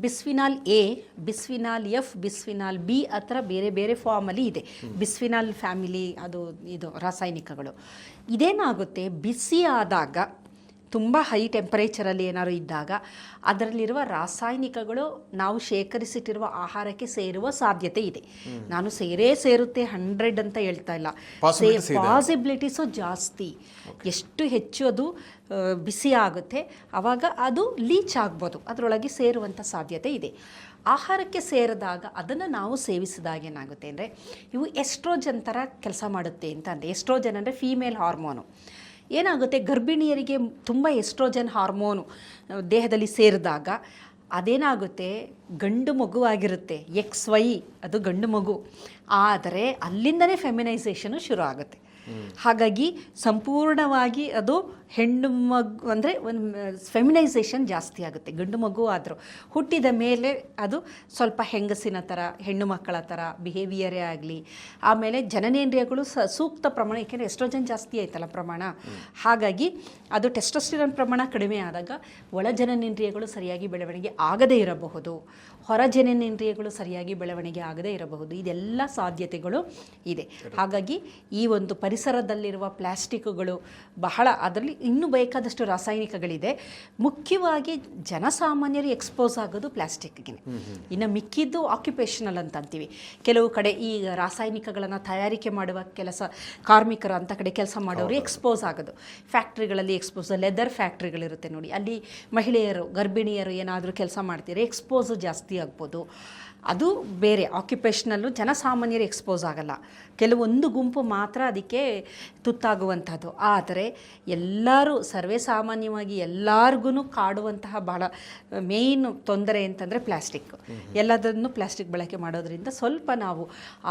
Bisphenol A, bisphenol F, bisphenol B ಆ ಥರ ಬೇರೆ ಬೇರೆ ಫಾರ್ಮಲ್ಲಿ ಇದೆ. ಬಿಸ್ಫಿನಾಲ್ ಫ್ಯಾಮಿಲಿ ಇದು ರಾಸಾಯನಿಕಗಳು. ಇದೇನಾಗುತ್ತೆ, ಬಿಸಿ ಆದಾಗ, ತುಂಬ ಹೈ ಟೆಂಪರೇಚರಲ್ಲಿ ಏನಾದ್ರು ಇದ್ದಾಗ ಅದರಲ್ಲಿರುವ ರಾಸಾಯನಿಕಗಳು ನಾವು ಶೇಖರಿಸಿಟ್ಟಿರುವ ಆಹಾರಕ್ಕೆ ಸೇರುವ ಸಾಧ್ಯತೆ ಇದೆ. ನಾನು ಸೇರುತ್ತೆ 100 ಅಂತ ಹೇಳ್ತಾ ಇಲ್ಲ, ಪಾಸಿಬಿಲಿಟೀಸು ಜಾಸ್ತಿ. ಎಷ್ಟು ಹೆಚ್ಚು ಅದು ಬಿಸಿ ಆಗುತ್ತೆ ಆವಾಗ ಅದು ಲೀಚ್ ಆಗ್ಬೋದು, ಅದರೊಳಗೆ ಸೇರುವಂಥ ಸಾಧ್ಯತೆ ಇದೆ. ಆಹಾರಕ್ಕೆ ಸೇರಿದಾಗ ಅದನ್ನು ನಾವು ಸೇವಿಸಿದಾಗ ಏನಾಗುತ್ತೆ ಅಂದರೆ ಇವು ಎಸ್ಟ್ರೋಜನ್ ಥರ ಕೆಲಸ ಮಾಡುತ್ತೆ ಅಂತ ಅಂದೆ. ಎಸ್ಟ್ರೋಜನ್ ಅಂದರೆ ಫೀಮೇಲ್ ಹಾರ್ಮೋನು. ಏನಾಗುತ್ತೆ, ಗರ್ಭಿಣಿಯರಿಗೆ ತುಂಬ ಎಸ್ಟ್ರೋಜನ್ ಹಾರ್ಮೋನು ದೇಹದಲ್ಲಿ ಸೇರಿದಾಗ ಅದೇನಾಗುತ್ತೆ, ಗಂಡು ಮಗುವಾಗಿರುತ್ತೆ, XY ಅದು ಗಂಡು ಮಗು, ಆದರೆ ಅಲ್ಲಿಂದನೇ ಫೆಮಿನೈಸೇಷನು ಶುರು ಆಗುತ್ತೆ. ಹಾಗಾಗಿ ಸಂಪೂರ್ಣವಾಗಿ ಅದು ಹೆಣ್ಣು ಮಗು ಅಂದರೆ ಒಂದು ಫೆಮಿನೈಸೇಷನ್ ಜಾಸ್ತಿ ಆಗುತ್ತೆ. ಗಂಡು ಮಗು ಆದರೂ ಹುಟ್ಟಿದ ಮೇಲೆ ಅದು ಸ್ವಲ್ಪ ಹೆಂಗಸಿನ ಥರ, ಹೆಣ್ಣು ಮಕ್ಕಳ ಥರ ಬಿಹೇವಿಯರೇ ಆಗಲಿ, ಆಮೇಲೆ ಜನನೇಂದ್ರಿಯಗಳು ಸೂಕ್ತ ಪ್ರಮಾಣ, ಏಕೆಂದರೆ ಎಸ್ಟ್ರೋಜನ್ ಜಾಸ್ತಿ ಆಯ್ತಲ್ಲ ಪ್ರಮಾಣ, ಹಾಗಾಗಿ ಅದು ಟೆಸ್ಟೋಸ್ಟಿರಾನ್ ಪ್ರಮಾಣ ಕಡಿಮೆ ಆದಾಗ ಒಳ ಜನನೇಂದ್ರಿಯಗಳು ಸರಿಯಾಗಿ ಬೆಳವಣಿಗೆ ಆಗದೇ ಇರಬಹುದು, ಹೊರ ಜನನೇಂದ್ರಿಯಗಳು ಸರಿಯಾಗಿ ಬೆಳವಣಿಗೆ ಆಗದೇ ಇರಬಹುದು. ಇದೆಲ್ಲ ಸಾಧ್ಯತೆಗಳು ಇದೆ. ಹಾಗಾಗಿ ಈ ಒಂದು ಪರಿಸರದಲ್ಲಿರುವ ಪ್ಲಾಸ್ಟಿಕ್ಗಳು ಬಹಳ, ಅದರಲ್ಲಿ ಇನ್ನೂ ಬೇಕಾದಷ್ಟು ರಾಸಾಯನಿಕಗಳಿದೆ. ಮುಖ್ಯವಾಗಿ ಜನಸಾಮಾನ್ಯರು ಎಕ್ಸ್ಪೋಸ್ ಆಗೋದು ಪ್ಲಾಸ್ಟಿಕ್ಗೆ. ಇನ್ನು ಮಿಕ್ಕಿದ್ದು ಆಕ್ಯುಪೇಷನಲ್ ಅಂತ ಅಂತೀವಿ. ಕೆಲವು ಕಡೆ ಈ ರಾಸಾಯನಿಕಗಳನ್ನು ತಯಾರಿಕೆ ಮಾಡುವ ಕೆಲಸ ಕಾರ್ಮಿಕರು ಅಂತ ಕಡೆ ಕೆಲಸ ಮಾಡೋರು ಎಕ್ಸ್ಪೋಸ್ ಆಗೋದು. ಫ್ಯಾಕ್ಟ್ರಿಗಳಲ್ಲಿ ಎಕ್ಸ್ಪೋಸ್, ಲೆದರ್ ಫ್ಯಾಕ್ಟ್ರಿಗಳಿರುತ್ತೆ ನೋಡಿ, ಅಲ್ಲಿ ಮಹಿಳೆಯರು ಗರ್ಭಿಣಿಯರು ಏನಾದರೂ ಕೆಲಸ ಮಾಡ್ತೀರಿ ಎಕ್ಸ್ಪೋಸು ಜಾಸ್ತಿ ಆಗ್ಬೋದು. ಅದು ಬೇರೆ ಆಕ್ಯುಪೇಷನಲ್ಲು ಜನಸಾಮಾನ್ಯರು ಎಕ್ಸ್ಪೋಸ್ ಆಗಲ್ಲ, ಕೆಲವೊಂದು ಗುಂಪು ಮಾತ್ರ ಅದಕ್ಕೆ ತುತ್ತಾಗುವಂಥದ್ದು. ಆದರೆ ಎಲ್ಲರೂ ಸರ್ವೇ ಸಾಮಾನ್ಯವಾಗಿ ಎಲ್ಲರಿಗೂ ಕಾಡುವಂತಹ ಬಹಳ ಮೇಯ್ನ್ ತೊಂದರೆ ಅಂತಂದರೆ ಪ್ಲಾಸ್ಟಿಕ್. ಎಲ್ಲದನ್ನು ಪ್ಲಾಸ್ಟಿಕ್ ಬಳಕೆ ಮಾಡೋದ್ರಿಂದ ಸ್ವಲ್ಪ ನಾವು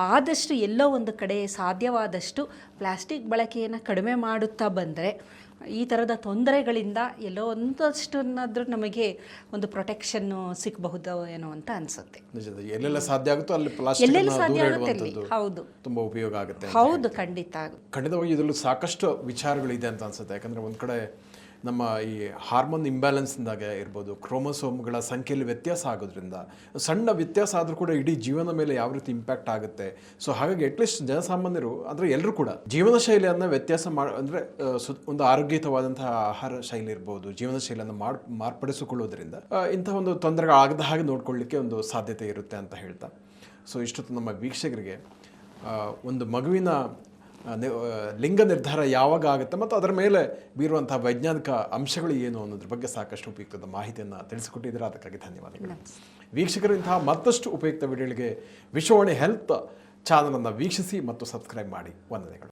ಆದಷ್ಟು ಎಲ್ಲೋ ಒಂದು ಕಡೆ ಸಾಧ್ಯವಾದಷ್ಟು ಪ್ಲಾಸ್ಟಿಕ್ ಬಳಕೆಯನ್ನು ಕಡಿಮೆ ಮಾಡುತ್ತಾ ಬಂದರೆ ಈ ಥರದ ತೊಂದರೆಗಳಿಂದ ಎಲ್ಲೋ ಒಂದಷ್ಟನ್ನಾದರೂ ನಮಗೆ ಒಂದು ಪ್ರೊಟೆಕ್ಷನ್ ಸಿಗಬಹುದು ಏನೋ ಅಂತ ಅನಿಸುತ್ತೆ. ಎಲ್ಲೆಲ್ಲ ಸಾಧ್ಯ ಆಗುತ್ತೋ ಅಲ್ಲಿ ಪ್ಲಾಸ್ಟಿಕ್ ಸಾಧ್ಯ ಆಗುತ್ತೆ ಅಲ್ಲಿ. ಹೌದು, ತುಂಬಾ ಉಪಯೋಗ ಆಗುತ್ತೆ. ಹೌದು, ಖಂಡಿತವಾಗಿ ಇದರಲ್ಲೂ ಸಾಕಷ್ಟು ವಿಚಾರಗಳಿದೆ ಅಂತ ಅನ್ಸುತ್ತೆ. ಯಾಕಂದ್ರೆ ಒಂದು ಕಡೆ ನಮ್ಮ ಈ ಹಾರ್ಮೋನ್ ಇಂಬ್ಯಾಲೆನ್ಸ್ದಾಗ ಇರ್ಬೋದು, ಕ್ರೋಮೋಸೋಮ್ಗಳ ಸಂಖ್ಯೆಯಲ್ಲಿ ವ್ಯತ್ಯಾಸ ಆಗೋದ್ರಿಂದ, ಸಣ್ಣ ವ್ಯತ್ಯಾಸ ಆದರೂ ಕೂಡ ಇಡೀ ಜೀವನ ಮೇಲೆ ಯಾವ ರೀತಿ ಇಂಪ್ಯಾಕ್ಟ್ ಆಗುತ್ತೆ. ಸೊ ಹಾಗಾಗಿ ಅಟ್ಲೀಸ್ಟ್ ಜನಸಾಮಾನ್ಯರು ಅಂದರೆ ಎಲ್ಲರೂ ಕೂಡ ಜೀವನ ಶೈಲಿಯನ್ನು ವ್ಯತ್ಯಾಸ ಅಂದರೆ ಒಂದು ಆರೋಗ್ಯಯುತವಾದಂತಹ ಆಹಾರ ಶೈಲಿ ಇರ್ಬೋದು, ಜೀವನ ಶೈಲಿಯನ್ನು ಮಾರ್ಪಡಿಸಿಕೊಳ್ಳೋದ್ರಿಂದ ಇಂತಹ ಒಂದು ತೊಂದರೆಗಳಾಗದ ಹಾಗೆ ನೋಡ್ಕೊಳ್ಳಿಕ್ಕೆ ಒಂದು ಸಾಧ್ಯತೆ ಇರುತ್ತೆ ಅಂತ ಹೇಳ್ತಾ, ಸೊ ಇಷ್ಟೊತ್ತು ನಮ್ಮ ವೀಕ್ಷಕರಿಗೆ ಒಂದು ಮಗುವಿನ ಲಿಂಗ ನಿರ್ಧಾರ ಯಾವಾಗ ಆಗುತ್ತೆ ಮತ್ತು ಅದರ ಮೇಲೆ ಬೀರುವಂತಹ ವೈಜ್ಞಾನಿಕ ಅಂಶಗಳು ಏನು ಅನ್ನೋದ್ರ ಬಗ್ಗೆ ಸಾಕಷ್ಟು ಉಪಯುಕ್ತದ ಮಾಹಿತಿಯನ್ನು ತಿಳಿಸಿಕೊಟ್ಟಿದ್ದೀರಾ, ಅದಕ್ಕಾಗಿ ಧನ್ಯವಾದಗಳು. ವೀಕ್ಷಕರು, ಇಂತಹ ಮತ್ತಷ್ಟು ಉಪಯುಕ್ತ ವಿಡಿಯೋಗಳಿಗೆ ವಿಶ್ವವಾಣಿ ಹೆಲ್ತ್ ಚಾನಲನ್ನು ವೀಕ್ಷಿಸಿ ಮತ್ತು ಸಬ್ಸ್ಕ್ರೈಬ್ ಮಾಡಿ. ವಂದನೆಗಳು.